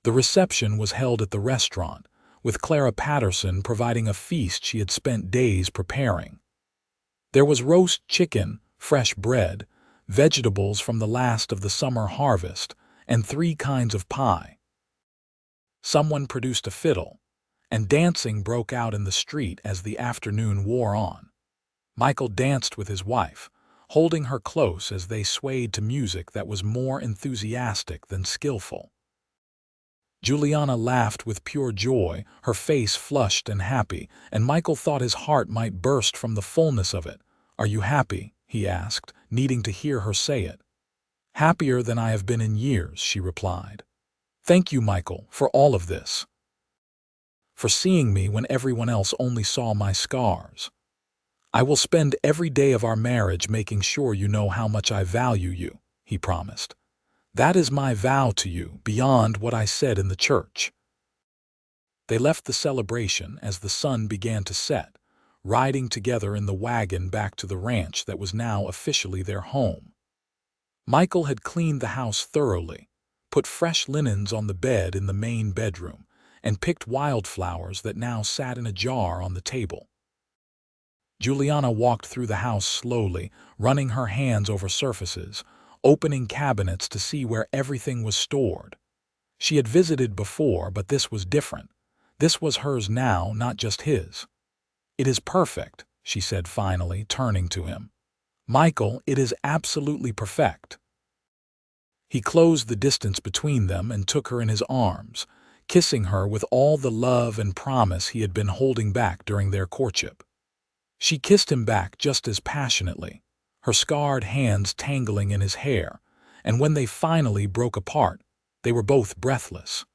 The reception was held at the restaurant, with Clara Patterson providing a feast she had spent days preparing. There was roast chicken, fresh bread, vegetables from the last of the summer harvest, and 3 kinds of pie. Someone produced a fiddle, and dancing broke out in the street as the afternoon wore on. Michael danced with his wife, holding her close as they swayed to music that was more enthusiastic than skillful. Juliana laughed with pure joy, her face flushed and happy, and Michael thought his heart might burst from the fullness of it. Are you happy? He asked, needing to hear her say it. Happier than I have been in years, she replied. Thank you, Michael, for all of this. For seeing me when everyone else only saw my scars. I will spend every day of our marriage making sure you know how much I value you, he promised. That is my vow to you, beyond what I said in the church. They left the celebration as the sun began to set, riding together in the wagon back to the ranch that was now officially their home. Michael had cleaned the house thoroughly, put fresh linens on the bed in the main bedroom, and picked wildflowers that now sat in a jar on the table. Juliana walked through the house slowly, running her hands over surfaces, opening cabinets to see where everything was stored. She had visited before, but this was different. This was hers now, not just his. It is perfect, she said finally, turning to him. Michael, it is absolutely perfect. He closed the distance between them and took her in his arms, kissing her with all the love and promise he had been holding back during their courtship. She kissed him back just as passionately, her scarred hands tangling in his hair, and when they finally broke apart, they were both breathless.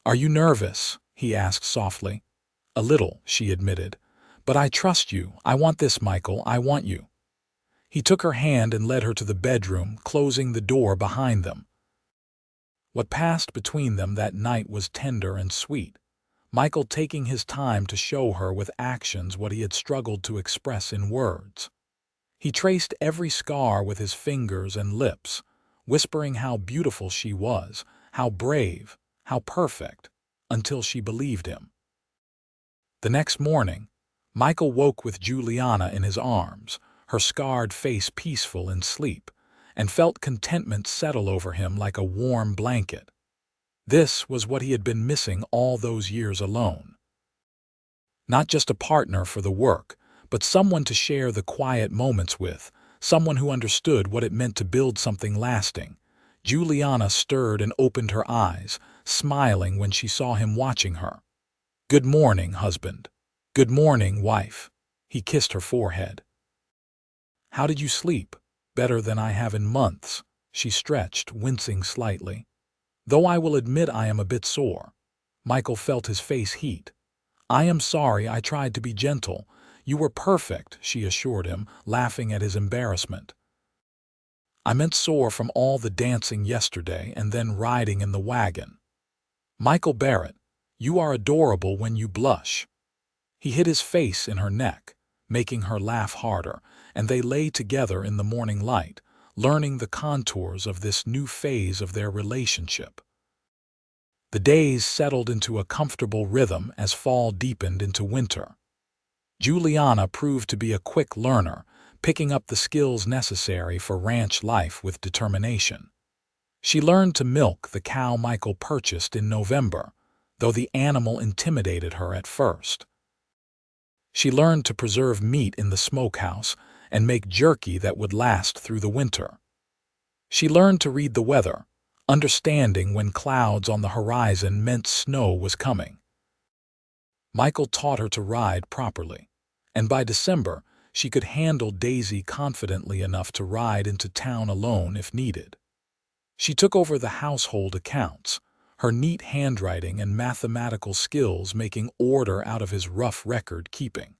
Are you nervous? He asked softly. A little, she admitted. But I trust you. I want this, Michael. I want you. He took her hand and led her to the bedroom, closing the door behind them. What passed between them that night was tender and sweet, Michael taking his time to show her with actions what he had struggled to express in words. He traced every scar with his fingers and lips, whispering how beautiful she was, how brave, how perfect, until she believed him. The next morning, Michael woke with Juliana in his arms, her scarred face peaceful in sleep, and felt contentment settle over him like a warm blanket. This was what he had been missing all those years alone. Not just a partner for the work, but someone to share the quiet moments with, someone who understood what it meant to build something lasting. Juliana stirred and opened her eyes, smiling when she saw him watching her. "Good morning, husband." "Good morning, wife." He kissed her forehead. "How did you sleep?" "Better than I have in months," she stretched, wincing slightly. "Though I will admit I am a bit sore." Michael felt his face heat. "I am sorry I tried to be gentle. You were perfect," she assured him, laughing at his embarrassment. "I meant sore from all the dancing yesterday and then riding in the wagon." "Michael Barrett, you are adorable when you blush." He hid his face in her neck, making her laugh harder, and they lay together in the morning light, learning the contours of this new phase of their relationship. The days settled into a comfortable rhythm as fall deepened into winter. Juliana proved to be a quick learner, picking up the skills necessary for ranch life with determination. She learned to milk the cow Michael purchased in November, though the animal intimidated her at first. She learned to preserve meat in the smokehouse and make jerky that would last through the winter. She learned to read the weather, understanding when clouds on the horizon meant snow was coming. Michael taught her to ride properly, and by December, she could handle Daisy confidently enough to ride into town alone if needed. She took over the household accounts, her neat handwriting and mathematical skills making order out of his rough record-keeping.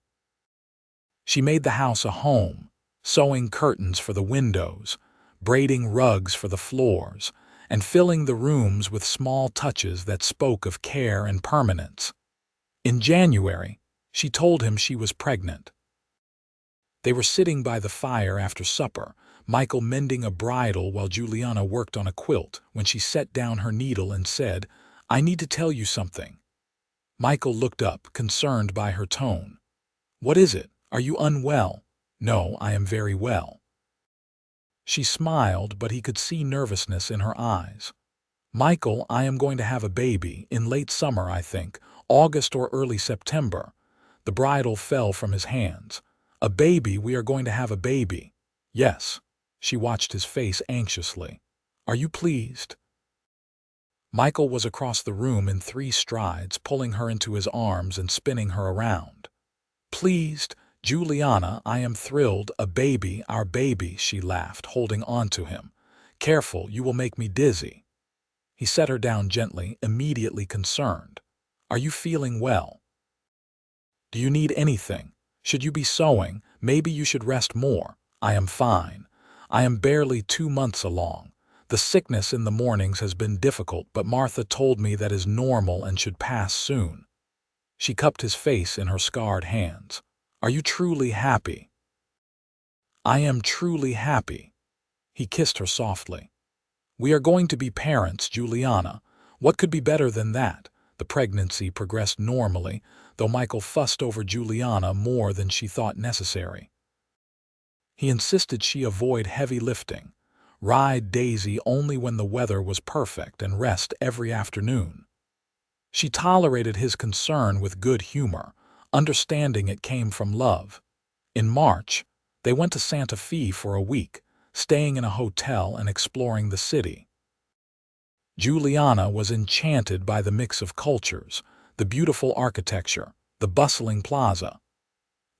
She made the house a home, sewing curtains for the windows, braiding rugs for the floors, and filling the rooms with small touches that spoke of care and permanence. In January, she told him she was pregnant. They were sitting by the fire after supper, Michael mending a bridle while Juliana worked on a quilt, when she set down her needle and said, "I need to tell you something." Michael looked up, concerned by her tone. "What is it? Are you unwell?" "No, I am very well." She smiled, but he could see nervousness in her eyes. "Michael, I am going to have a baby, in late summer, I think, August or early September." The bridle fell from his hands. "A baby, we are going to have a baby." "Yes." She watched his face anxiously. "Are you pleased?" Michael was across the room in 3 strides, pulling her into his arms and spinning her around. "Pleased? Juliana, I am thrilled. A baby, our baby," she laughed, holding on to him. "Careful, you will make me dizzy." He set her down gently, immediately concerned. "Are you feeling well? Do you need anything? Should you be sewing? Maybe you should rest more." "I am fine. I am barely 2 months along. The sickness in the mornings has been difficult, but Martha told me that is normal and should pass soon." She cupped his face in her scarred hands. "Are you truly happy?" "I am truly happy." He kissed her softly. "We are going to be parents, Juliana. What could be better than that?" The pregnancy progressed normally, though Michael fussed over Juliana more than she thought necessary. He insisted she avoid heavy lifting, ride Daisy only when the weather was perfect, and rest every afternoon. She tolerated his concern with good humor, understanding it came from love. In March, they went to Santa Fe for a week, staying in a hotel and exploring the city. Juliana was enchanted by the mix of cultures, the beautiful architecture, the bustling plaza.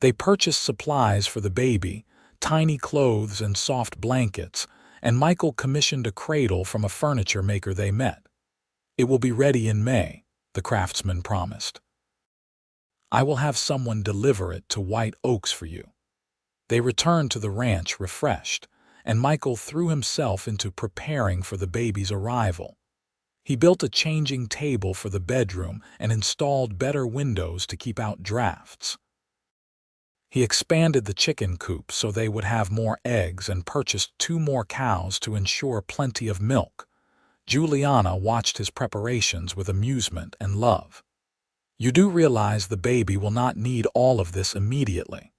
They purchased supplies for the baby, tiny clothes and soft blankets, and Michael commissioned a cradle from a furniture maker they met. "It will be ready in May," the craftsman promised. "I will have someone deliver it to White Oaks for you." They returned to the ranch refreshed, and Michael threw himself into preparing for the baby's arrival. He built a changing table for the bedroom and installed better windows to keep out drafts. He expanded the chicken coop so they would have more eggs and purchased 2 more cows to ensure plenty of milk. Juliana watched his preparations with amusement and love. "You do realize the baby will not need all of this immediately."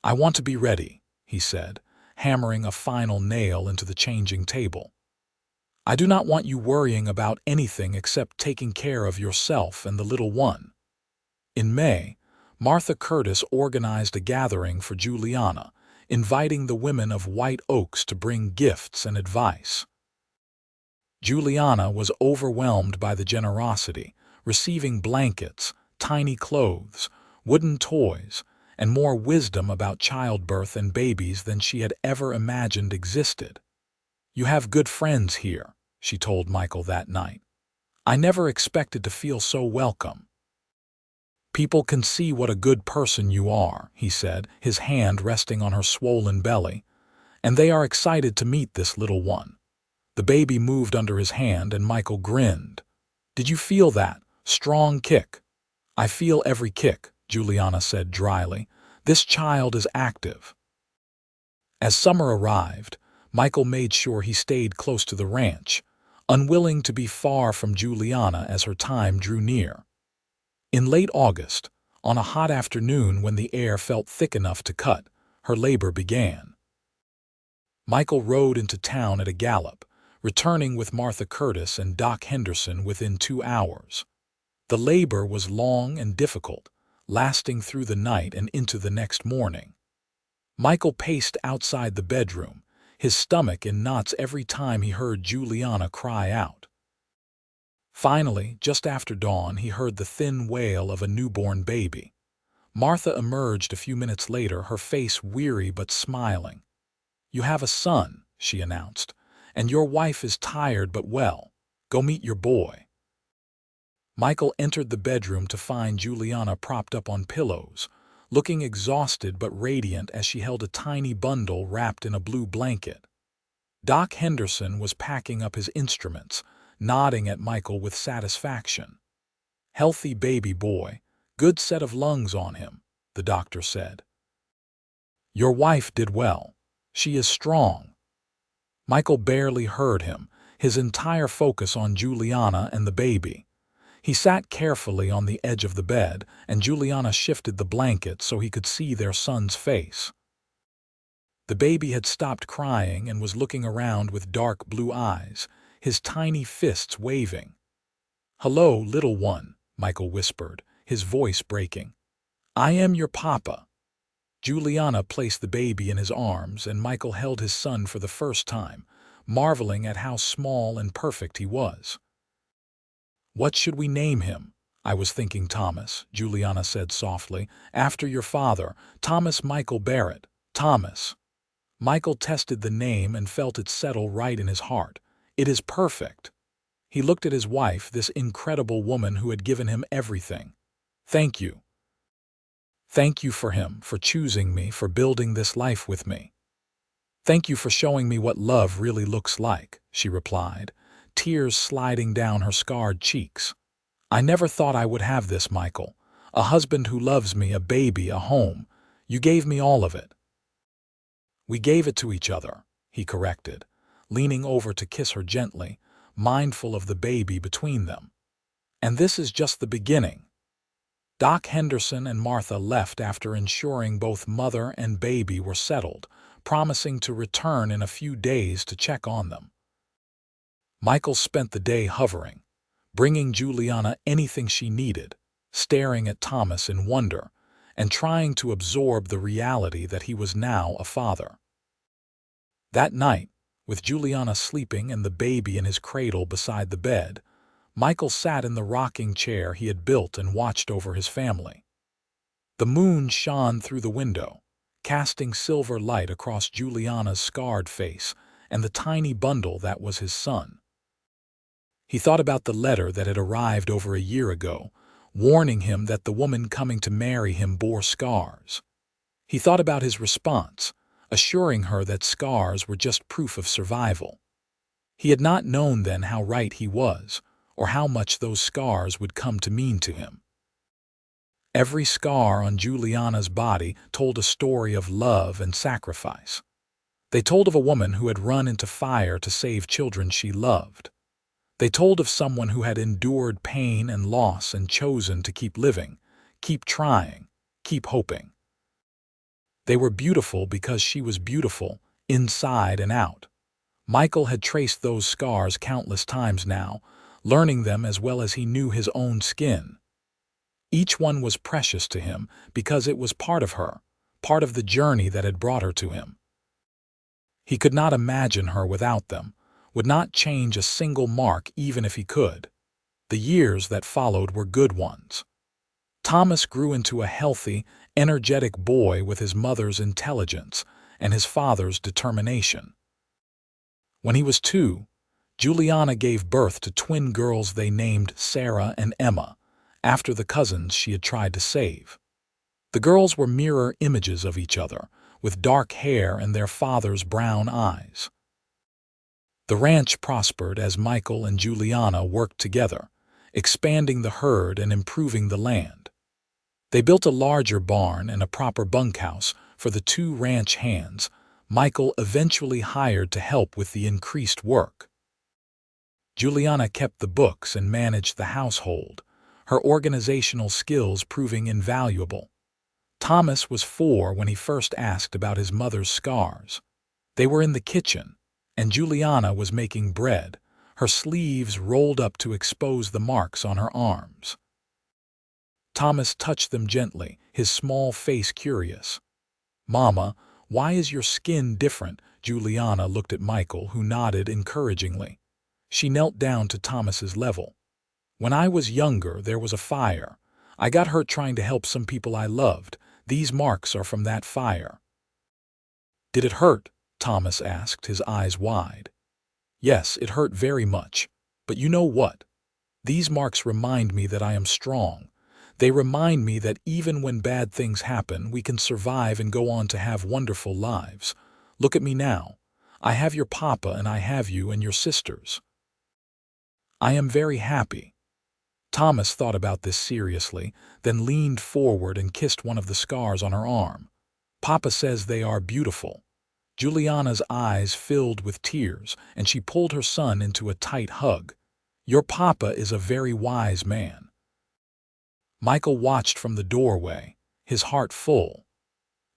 "I want to be ready," he said, hammering a final nail into the changing table. "I do not want you worrying about anything except taking care of yourself and the little one." In May, Martha Curtis organized a gathering for Juliana, inviting the women of White Oaks to bring gifts and advice. Juliana was overwhelmed by the generosity, receiving blankets, tiny clothes, wooden toys, and more wisdom about childbirth and babies than she had ever imagined existed. "You have good friends here," she told Michael that night. "I never expected to feel so welcome." "People can see what a good person you are," he said, his hand resting on her swollen belly, "and they are excited to meet this little one." The baby moved under his hand and Michael grinned. "Did you feel that strong kick?" "I feel every kick," Juliana said dryly. "This child is active." As summer arrived, Michael made sure he stayed close to the ranch, unwilling to be far from Juliana as her time drew near. In late August, on a hot afternoon when the air felt thick enough to cut, her labor began. Michael rode into town at a gallop, returning with Martha Curtis and Doc Henderson within 2 hours. The labor was long and difficult, lasting through the night and into the next morning. Michael paced outside the bedroom, his stomach in knots every time he heard Juliana cry out. Finally, just after dawn, he heard the thin wail of a newborn baby. Martha emerged a few minutes later, her face weary but smiling. "You have a son," she announced, "and your wife is tired but well. Go meet your boy." Michael entered the bedroom to find Juliana propped up on pillows, looking exhausted but radiant as she held a tiny bundle wrapped in a blue blanket. Doc Henderson was packing up his instruments, nodding at Michael with satisfaction. "Healthy baby boy, good set of lungs on him," the doctor said. "Your wife did well. She is strong." Michael barely heard him, his entire focus on Juliana and the baby. He sat carefully on the edge of the bed, and Juliana shifted the blanket so he could see their son's face. The baby had stopped crying and was looking around with dark blue eyes, his tiny fists waving. "Hello, little one," Michael whispered, his voice breaking. "I am your papa." Juliana placed the baby in his arms, and Michael held his son for the first time, marveling at how small and perfect he was. "What should we name him?" "I was thinking Thomas," Juliana said softly. "After your father, Thomas Michael Barrett. Thomas." Michael tested the name and felt it settle right in his heart. It is perfect. He looked at his wife, this incredible woman who had given him everything. "Thank you. Thank you for him, for choosing me, for building this life with me." "Thank you for showing me what love really looks like," she replied, tears sliding down her scarred cheeks. "I never thought I would have this, Michael. A husband who loves me, a baby, a home. You gave me all of it." "We gave it to each other," he corrected, leaning over to kiss her gently, mindful of the baby between them. "And this is just the beginning." Doc Henderson and Martha left after ensuring both mother and baby were settled, promising to return in a few days to check on them. Michael spent the day hovering, bringing Juliana anything she needed, staring at Thomas in wonder, and trying to absorb the reality that he was now a father. That night, with Juliana sleeping and the baby in his cradle beside the bed, Michael sat in the rocking chair he had built and watched over his family. The moon shone through the window, casting silver light across Juliana's scarred face and the tiny bundle that was his son. He thought about the letter that had arrived over a year ago, warning him that the woman coming to marry him bore scars. He thought about his response, assuring her that scars were just proof of survival. He had not known then how right he was, or how much those scars would come to mean to him. Every scar on Juliana's body told a story of love and sacrifice. They told of a woman who had run into fire to save children she loved. They told of someone who had endured pain and loss and chosen to keep living, keep trying, keep hoping. They were beautiful because she was beautiful, inside and out. Michael had traced those scars countless times now, learning them as well as he knew his own skin. Each one was precious to him because it was part of her, part of the journey that had brought her to him. He could not imagine her without them, would not change a single mark even if he could. The years that followed were good ones. Thomas grew into a healthy, energetic boy with his mother's intelligence and his father's determination. When he was 2, Juliana gave birth to twin girls they named Sarah and Emma, after the cousins she had tried to save. The girls were mirror images of each other, with dark hair and their father's brown eyes. The ranch prospered as Michael and Juliana worked together, expanding the herd and improving the land. They built a larger barn and a proper bunkhouse for the 2 ranch hands Michael eventually hired to help with the increased work. Juliana kept the books and managed the household, her organizational skills proving invaluable. Thomas was 4 when he first asked about his mother's scars. They were in the kitchen, and Juliana was making bread, her sleeves rolled up to expose the marks on her arms. Thomas touched them gently, his small face curious. "Mama, why is your skin different?" Juliana looked at Michael, who nodded encouragingly. She knelt down to Thomas's level. "When I was younger, there was a fire. I got hurt trying to help some people I loved. These marks are from that fire." "Did it hurt?" Thomas asked, his eyes wide. "Yes, it hurt very much. But you know what? These marks remind me that I am strong. They remind me that even when bad things happen, we can survive and go on to have wonderful lives. Look at me now. I have your papa and I have you and your sisters. I am very happy." Thomas thought about this seriously, then leaned forward and kissed one of the scars on her arm. "Papa says they are beautiful." Juliana's eyes filled with tears, and she pulled her son into a tight hug. "Your papa is a very wise man." Michael watched from the doorway, his heart full.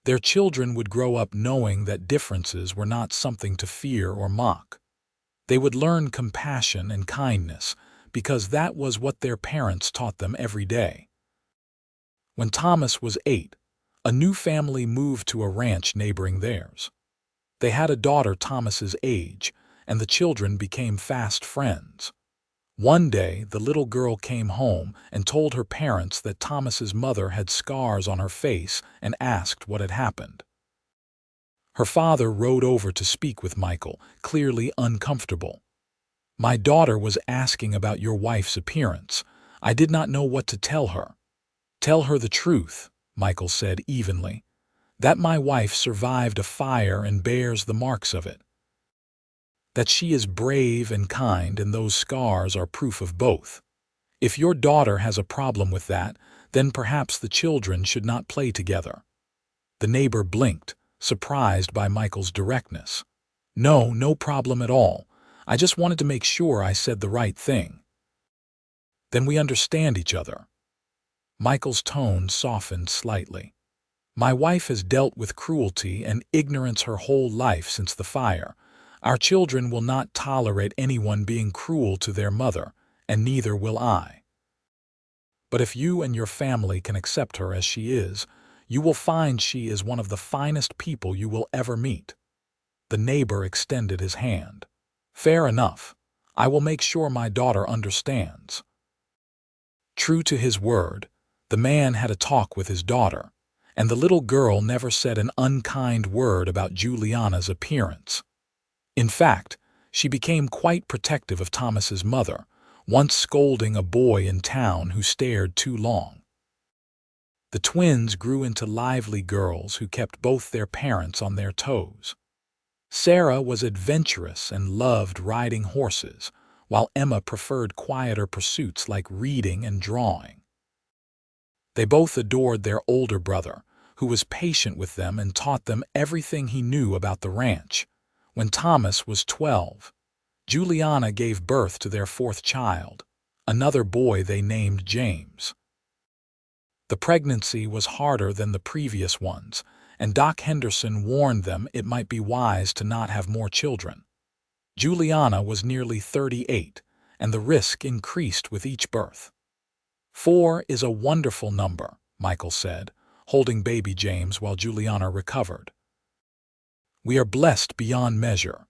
Their children would grow up knowing that differences were not something to fear or mock. They would learn compassion and kindness, because that was what their parents taught them every day. When Thomas was 8, a new family moved to a ranch neighboring theirs. They had a daughter Thomas's age, and the children became fast friends. One day, the little girl came home and told her parents that Thomas's mother had scars on her face and asked what had happened. Her father rode over to speak with Michael, clearly uncomfortable. "My daughter was asking about your wife's appearance. I did not know what to tell her." "Tell her the truth," Michael said evenly. "That my wife survived a fire and bears the marks of it. That she is brave and kind, and those scars are proof of both. If your daughter has a problem with that, then perhaps the children should not play together." The neighbor blinked, surprised by Michael's directness. "No, no problem at all. I just wanted to make sure I said the right thing." "Then we understand each other." Michael's tone softened slightly. "My wife has dealt with cruelty and ignorance her whole life since the fire. Our children will not tolerate anyone being cruel to their mother, and neither will I. But if you and your family can accept her as she is, you will find she is one of the finest people you will ever meet." The neighbor extended his hand. "Fair enough. I will make sure my daughter understands." True to his word, the man had a talk with his daughter, and the little girl never said an unkind word about Juliana's appearance. In fact, she became quite protective of Thomas's mother, once scolding a boy in town who stared too long. The twins grew into lively girls who kept both their parents on their toes. Sarah was adventurous and loved riding horses, while Emma preferred quieter pursuits like reading and drawing. They both adored their older brother, who was patient with them and taught them everything he knew about the ranch. When Thomas was 12, Juliana gave birth to their 4th child, another boy they named James. The pregnancy was harder than the previous ones, and Doc Henderson warned them it might be wise to not have more children. Juliana was nearly 38, and the risk increased with each birth. 4 is a wonderful number, Michael said, holding baby James while Juliana recovered. "We are blessed beyond measure."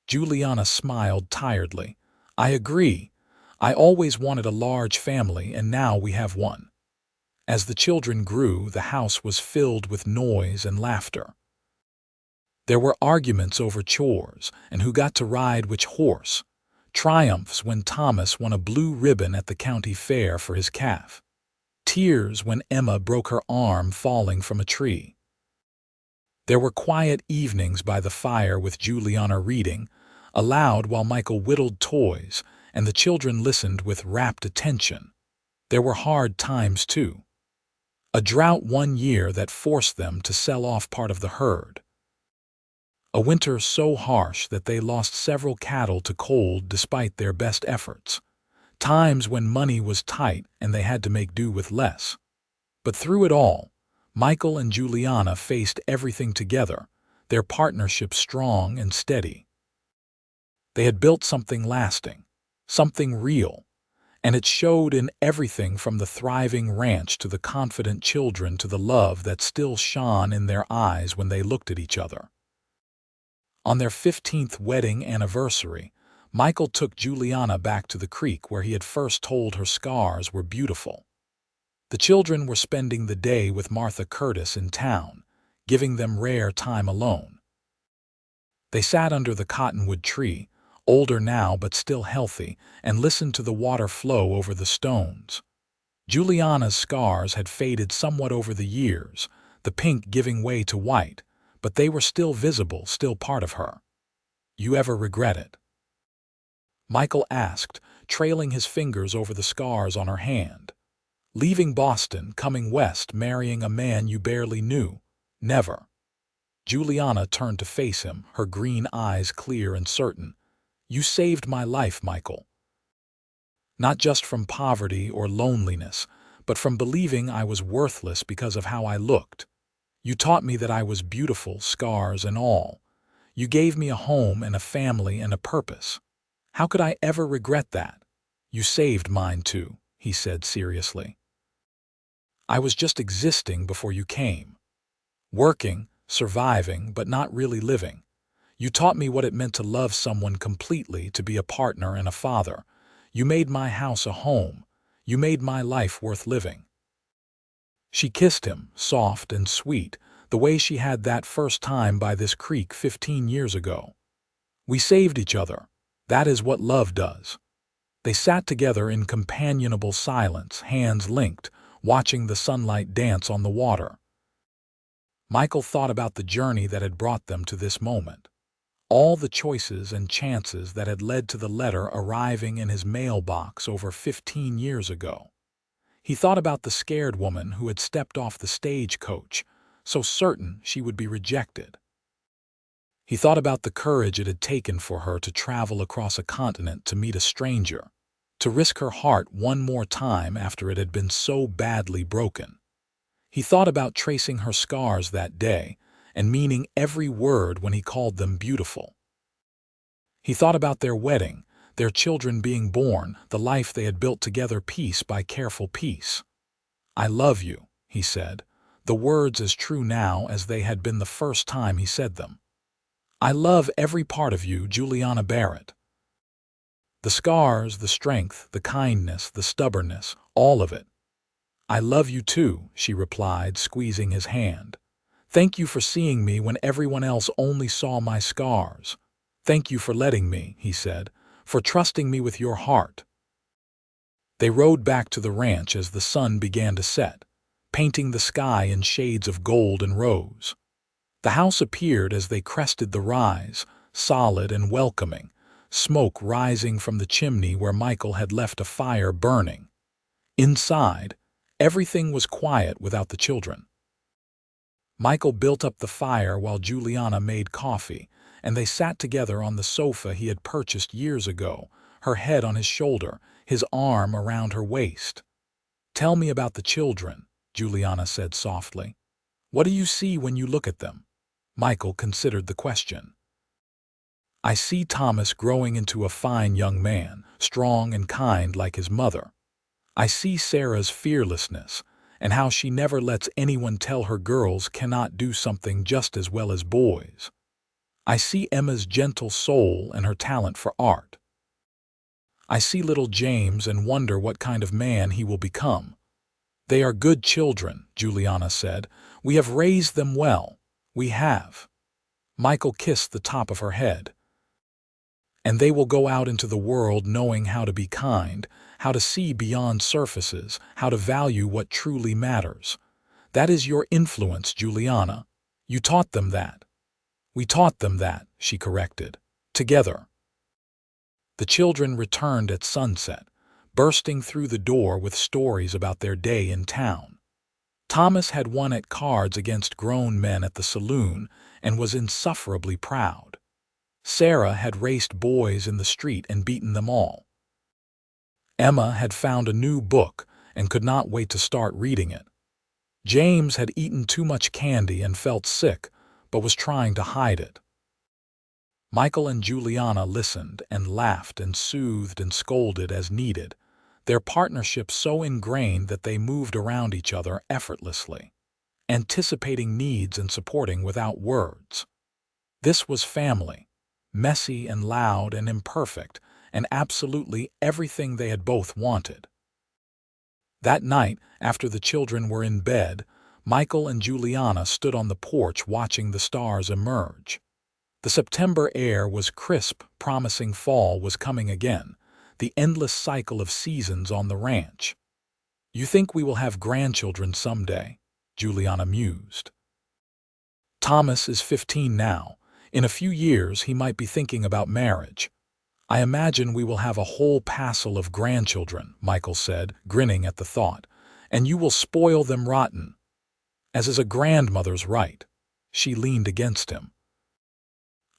Juliana smiled tiredly. "I agree. I always wanted a large family, and now we have one." As the children grew, the house was filled with noise and laughter. There were arguments over chores and who got to ride which horse, triumphs when Thomas won a blue ribbon at the county fair for his calf, tears when Emma broke her arm falling from a tree. There were quiet evenings by the fire with Juliana reading aloud while Michael whittled toys, and the children listened with rapt attention. There were hard times, too. A drought one year that forced them to sell off part of the herd. A winter so harsh that they lost several cattle to cold despite their best efforts. Times when money was tight and they had to make do with less. But through it all, Michael and Juliana faced everything together, their partnership strong and steady. They had built something lasting, something real, and it showed in everything from the thriving ranch to the confident children to the love that still shone in their eyes when they looked at each other. On their 15th wedding anniversary, Michael took Juliana back to the creek where he had first told her scars were beautiful. The children were spending the day with Martha Curtis in town, giving them rare time alone. They sat under the cottonwood tree, older now but still healthy, and listened to the water flow over the stones. Juliana's scars had faded somewhat over the years, the pink giving way to white, but they were still visible, still part of her. "You ever regret it?" Michael asked, trailing his fingers over the scars on her hand. "Leaving Boston, coming west, marrying a man you barely knew? Never." Juliana turned to face him, her green eyes clear and certain. "You saved my life, Michael. Not just from poverty or loneliness, but from believing I was worthless because of how I looked. You taught me that I was beautiful, scars and all. You gave me a home and a family and a purpose. How could I ever regret that? You saved mine too," he said seriously. "I was just existing before you came. Working, surviving, but not really living. You taught me what it meant to love someone completely, to be a partner and a father. You made my house a home. You made my life worth living." She kissed him, soft and sweet, the way she had that first time by this creek 15 years ago. "We saved each other. That is what love does." They sat together in companionable silence, hands linked, watching the sunlight dance on the water. Michael thought about the journey that had brought them to this moment. All the choices and chances that had led to the letter arriving in his mailbox over 15 years ago. He thought about the scared woman who had stepped off the stagecoach, so certain she would be rejected. He thought about the courage it had taken for her to travel across a continent to meet a stranger, to risk her heart one more time after it had been so badly broken. He thought about tracing her scars that day and meaning every word when he called them beautiful. He thought about their wedding, their children being born, the life they had built together piece by careful piece. "I love you," he said, the words as true now as they had been the first time he said them. "I love every part of you, Juliana Barrett. The scars, the strength, the kindness, the stubbornness, all of it." "I love you too," she replied, squeezing his hand. "Thank you for seeing me when everyone else only saw my scars. Thank you for letting me," he said, "for trusting me with your heart." They rode back to the ranch as the sun began to set, painting the sky in shades of gold and rose. The house appeared as they crested the rise, solid and welcoming, smoke rising from the chimney where Michael had left a fire burning. Inside, everything was quiet without the children. Michael built up the fire while Juliana made coffee, and they sat together on the sofa he had purchased years ago, her head on his shoulder, his arm around her waist. "Tell me about the children," Juliana said softly. "What do you see when you look at them?" Michael considered the question. "I see Thomas growing into a fine young man, strong and kind like his mother. I see Sarah's fearlessness, and how she never lets anyone tell her girls cannot do something just as well as boys. I see Emma's gentle soul and her talent for art. I see little James and wonder what kind of man he will become. They are good children, Juliana said. We have raised them well. We have. Michael kissed the top of her head. And they will go out into the world knowing how to be kind, how to see beyond surfaces, how to value what truly matters. That is your influence, Juliana. You taught them that. We taught them that, she corrected. Together. The children returned at sunset, bursting through the door with stories about their day in town. Thomas had won at cards against grown men at the saloon and was insufferably proud. Sarah had raced boys in the street and beaten them all. Emma had found a new book and could not wait to start reading it. James had eaten too much candy and felt sick, but was trying to hide it. Michael and Juliana listened and laughed and soothed and scolded as needed, their partnership so ingrained that they moved around each other effortlessly, anticipating needs and supporting without words. This was family, messy and loud and imperfect, and absolutely everything they had both wanted. That night, after the children were in bed, Michael and Juliana stood on the porch watching the stars emerge. The September air was crisp, promising fall was coming again, the endless cycle of seasons on the ranch. You think we will have grandchildren someday? Juliana mused. Thomas is 15 now. In a few years, he might be thinking about marriage. I imagine we will have a whole passel of grandchildren, Michael said, grinning at the thought, and you will spoil them rotten. As is a grandmother's right. She leaned against him.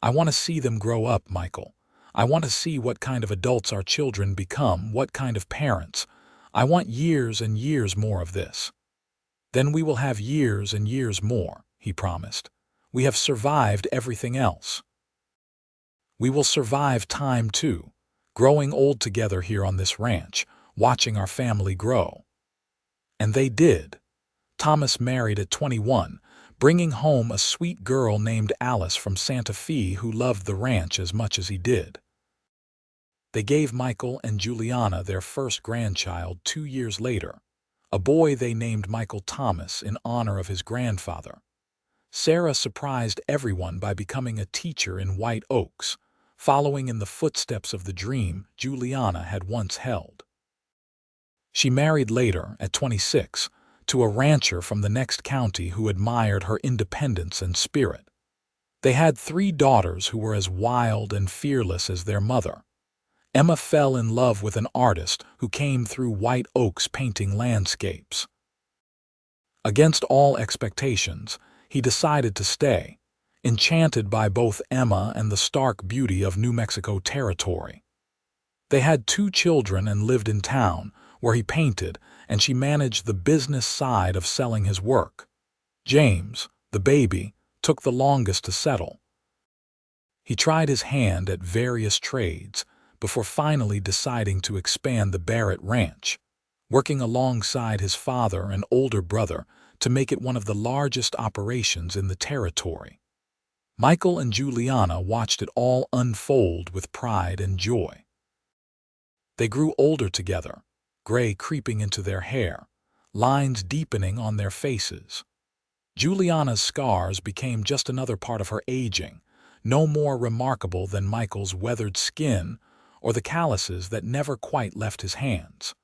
I want to see them grow up, Michael. I want to see what kind of adults our children become, what kind of parents. I want years and years more of this. Then we will have years and years more, he promised. We have survived everything else. We will survive time too, growing old together here on this ranch, watching our family grow. And they did. Thomas married at 21, bringing home a sweet girl named Alice from Santa Fe who loved the ranch as much as he did. They gave Michael and Juliana their first grandchild 2 years later, a boy they named Michael Thomas in honor of his grandfather. Sarah surprised everyone by becoming a teacher in White Oaks, following in the footsteps of the dream Juliana had once held. She married later, at 26, to a rancher from the next county who admired her independence and spirit. They had 3 daughters who were as wild and fearless as their mother. Emma fell in love with an artist who came through White Oaks painting landscapes. Against all expectations, he decided to stay, enchanted by both Emma and the stark beauty of New Mexico territory. They had 2 children and lived in town, where he painted, and she managed the business side of selling his work. James, the baby, took the longest to settle. He tried his hand at various trades before finally deciding to expand the Barrett Ranch, working alongside his father and older brother to make it one of the largest operations in the territory. Michael and Juliana watched it all unfold with pride and joy. They grew older together, gray creeping into their hair, lines deepening on their faces. Juliana's scars became just another part of her aging, no more remarkable than Michael's weathered skin or the calluses that never quite left his hands.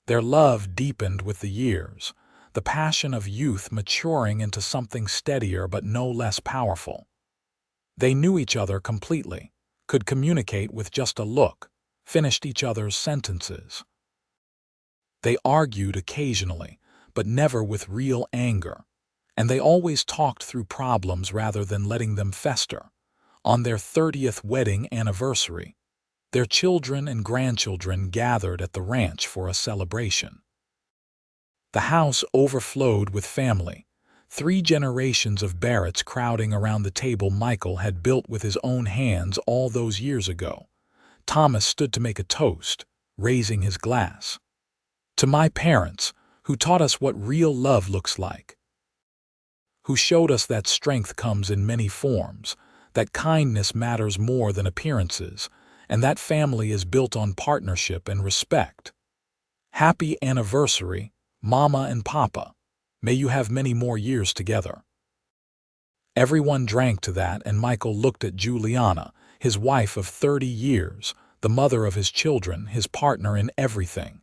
Their love deepened with the years, the passion of youth maturing into something steadier but no less powerful. They knew each other completely, could communicate with just a look, finished each other's sentences. They argued occasionally, but never with real anger, and they always talked through problems rather than letting them fester. On their 30th wedding anniversary, their children and grandchildren gathered at the ranch for a celebration. The house overflowed with family, 3 generations of Barretts crowding around the table Michael had built with his own hands all those years ago. Thomas stood to make a toast, raising his glass. To my parents, who taught us what real love looks like, who showed us that strength comes in many forms, that kindness matters more than appearances, and that family is built on partnership and respect. Happy anniversary, Mama and Papa. May you have many more years together. Everyone drank to that, and Michael looked at Juliana, his wife of 30 years, the mother of his children, his partner in everything.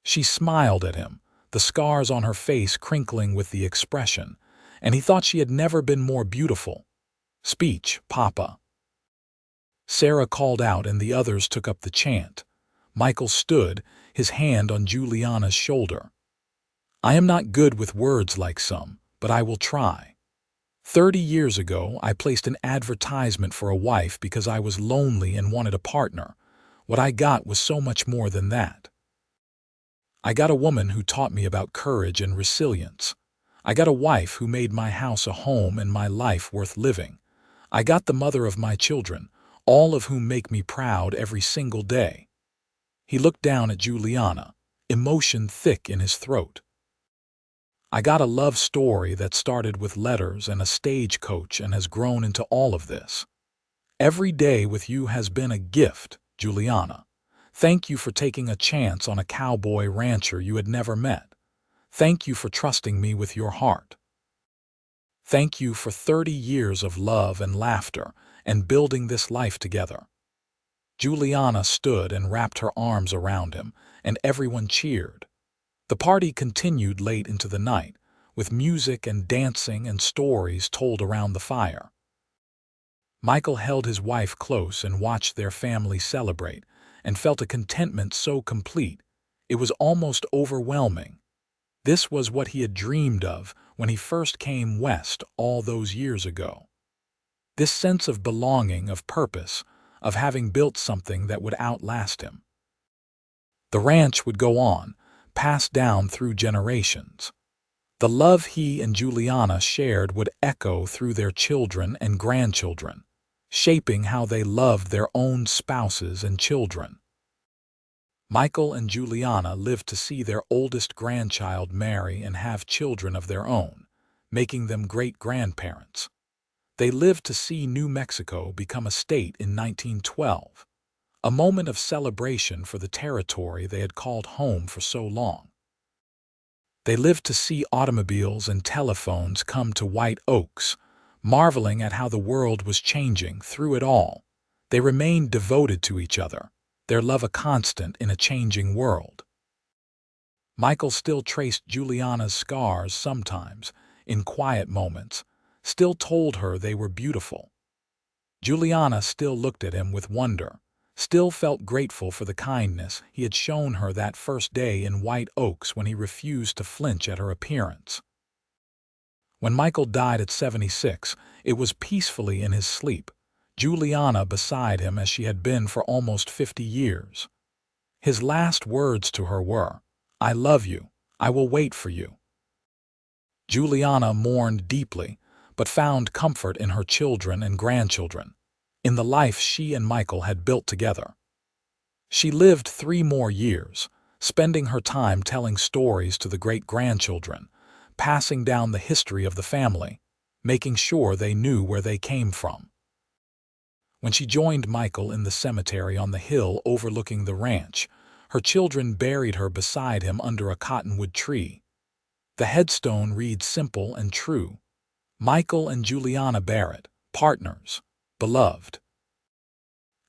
She smiled at him, the scars on her face crinkling with the expression, and he thought she had never been more beautiful. Speech, Papa. Sarah called out, and the others took up the chant. Michael stood, his hand on Juliana's shoulder. I am not good with words like some, but I will try. 30 years ago, I placed an advertisement for a wife because I was lonely and wanted a partner. What I got was so much more than that. I got a woman who taught me about courage and resilience. I got a wife who made my house a home and my life worth living. I got the mother of my children, all of whom make me proud every single day. He looked down at Juliana, emotion thick in his throat. I got a love story that started with letters and a stagecoach and has grown into all of this. Every day with you has been a gift, Juliana. Thank you for taking a chance on a cowboy rancher you had never met. Thank you for trusting me with your heart. Thank you for 30 years of love and laughter and building this life together. Juliana stood and wrapped her arms around him, and everyone cheered. The party continued late into the night, with music and dancing and stories told around the fire. Michael held his wife close and watched their family celebrate, and felt a contentment so complete, it was almost overwhelming. This was what he had dreamed of when he first came west all those years ago. This sense of belonging, of purpose, of having built something that would outlast him. The ranch would go on, passed down through generations. The love he and Juliana shared would echo through their children and grandchildren, shaping how they loved their own spouses and children. Michael and Juliana lived to see their oldest grandchild marry and have children of their own, making them great-grandparents. They lived to see New Mexico become a state in 1912, a moment of celebration for the territory they had called home for so long. They lived to see automobiles and telephones come to White Oaks, marveling at how the world was changing through it all. They remained devoted to each other, their love a constant in a changing world. Michael still traced Juliana's scars sometimes, in quiet moments, still told her they were beautiful. Juliana still looked at him with wonder, still felt grateful for the kindness he had shown her that first day in White Oaks when he refused to flinch at her appearance. When Michael died at 76, it was peacefully in his sleep, Juliana beside him as she had been for almost 50 years. His last words to her were, "I love you, I will wait for you." Juliana mourned deeply, but found comfort in her children and grandchildren, in the life she and Michael had built together. She lived 3 more years, spending her time telling stories to the great-grandchildren, passing down the history of the family, making sure they knew where they came from. When she joined Michael in the cemetery on the hill overlooking the ranch, her children buried her beside him under a cottonwood tree. The headstone reads simple and true, Michael and Juliana Barrett, partners, beloved.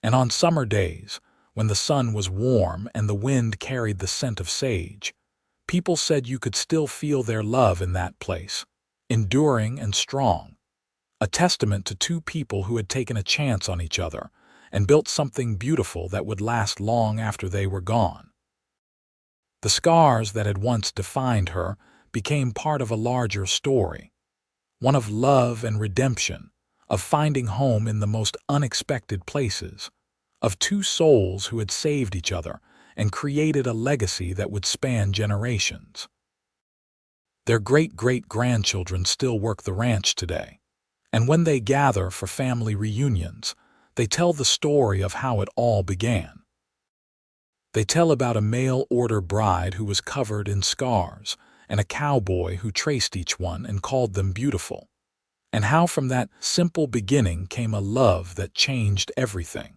And on summer days, when the sun was warm and the wind carried the scent of sage, people said you could still feel their love in that place, enduring and strong, a testament to 2 people who had taken a chance on each other and built something beautiful that would last long after they were gone. The scars that had once defined her became part of a larger story, one of love and redemption, of finding home in the most unexpected places, of 2 souls who had saved each other and created a legacy that would span generations. Their great-great-grandchildren still work the ranch today, and when they gather for family reunions, they tell the story of how it all began. They tell about a mail-order bride who was covered in scars, and a cowboy who traced each one and called them beautiful, and how from that simple beginning came a love that changed everything.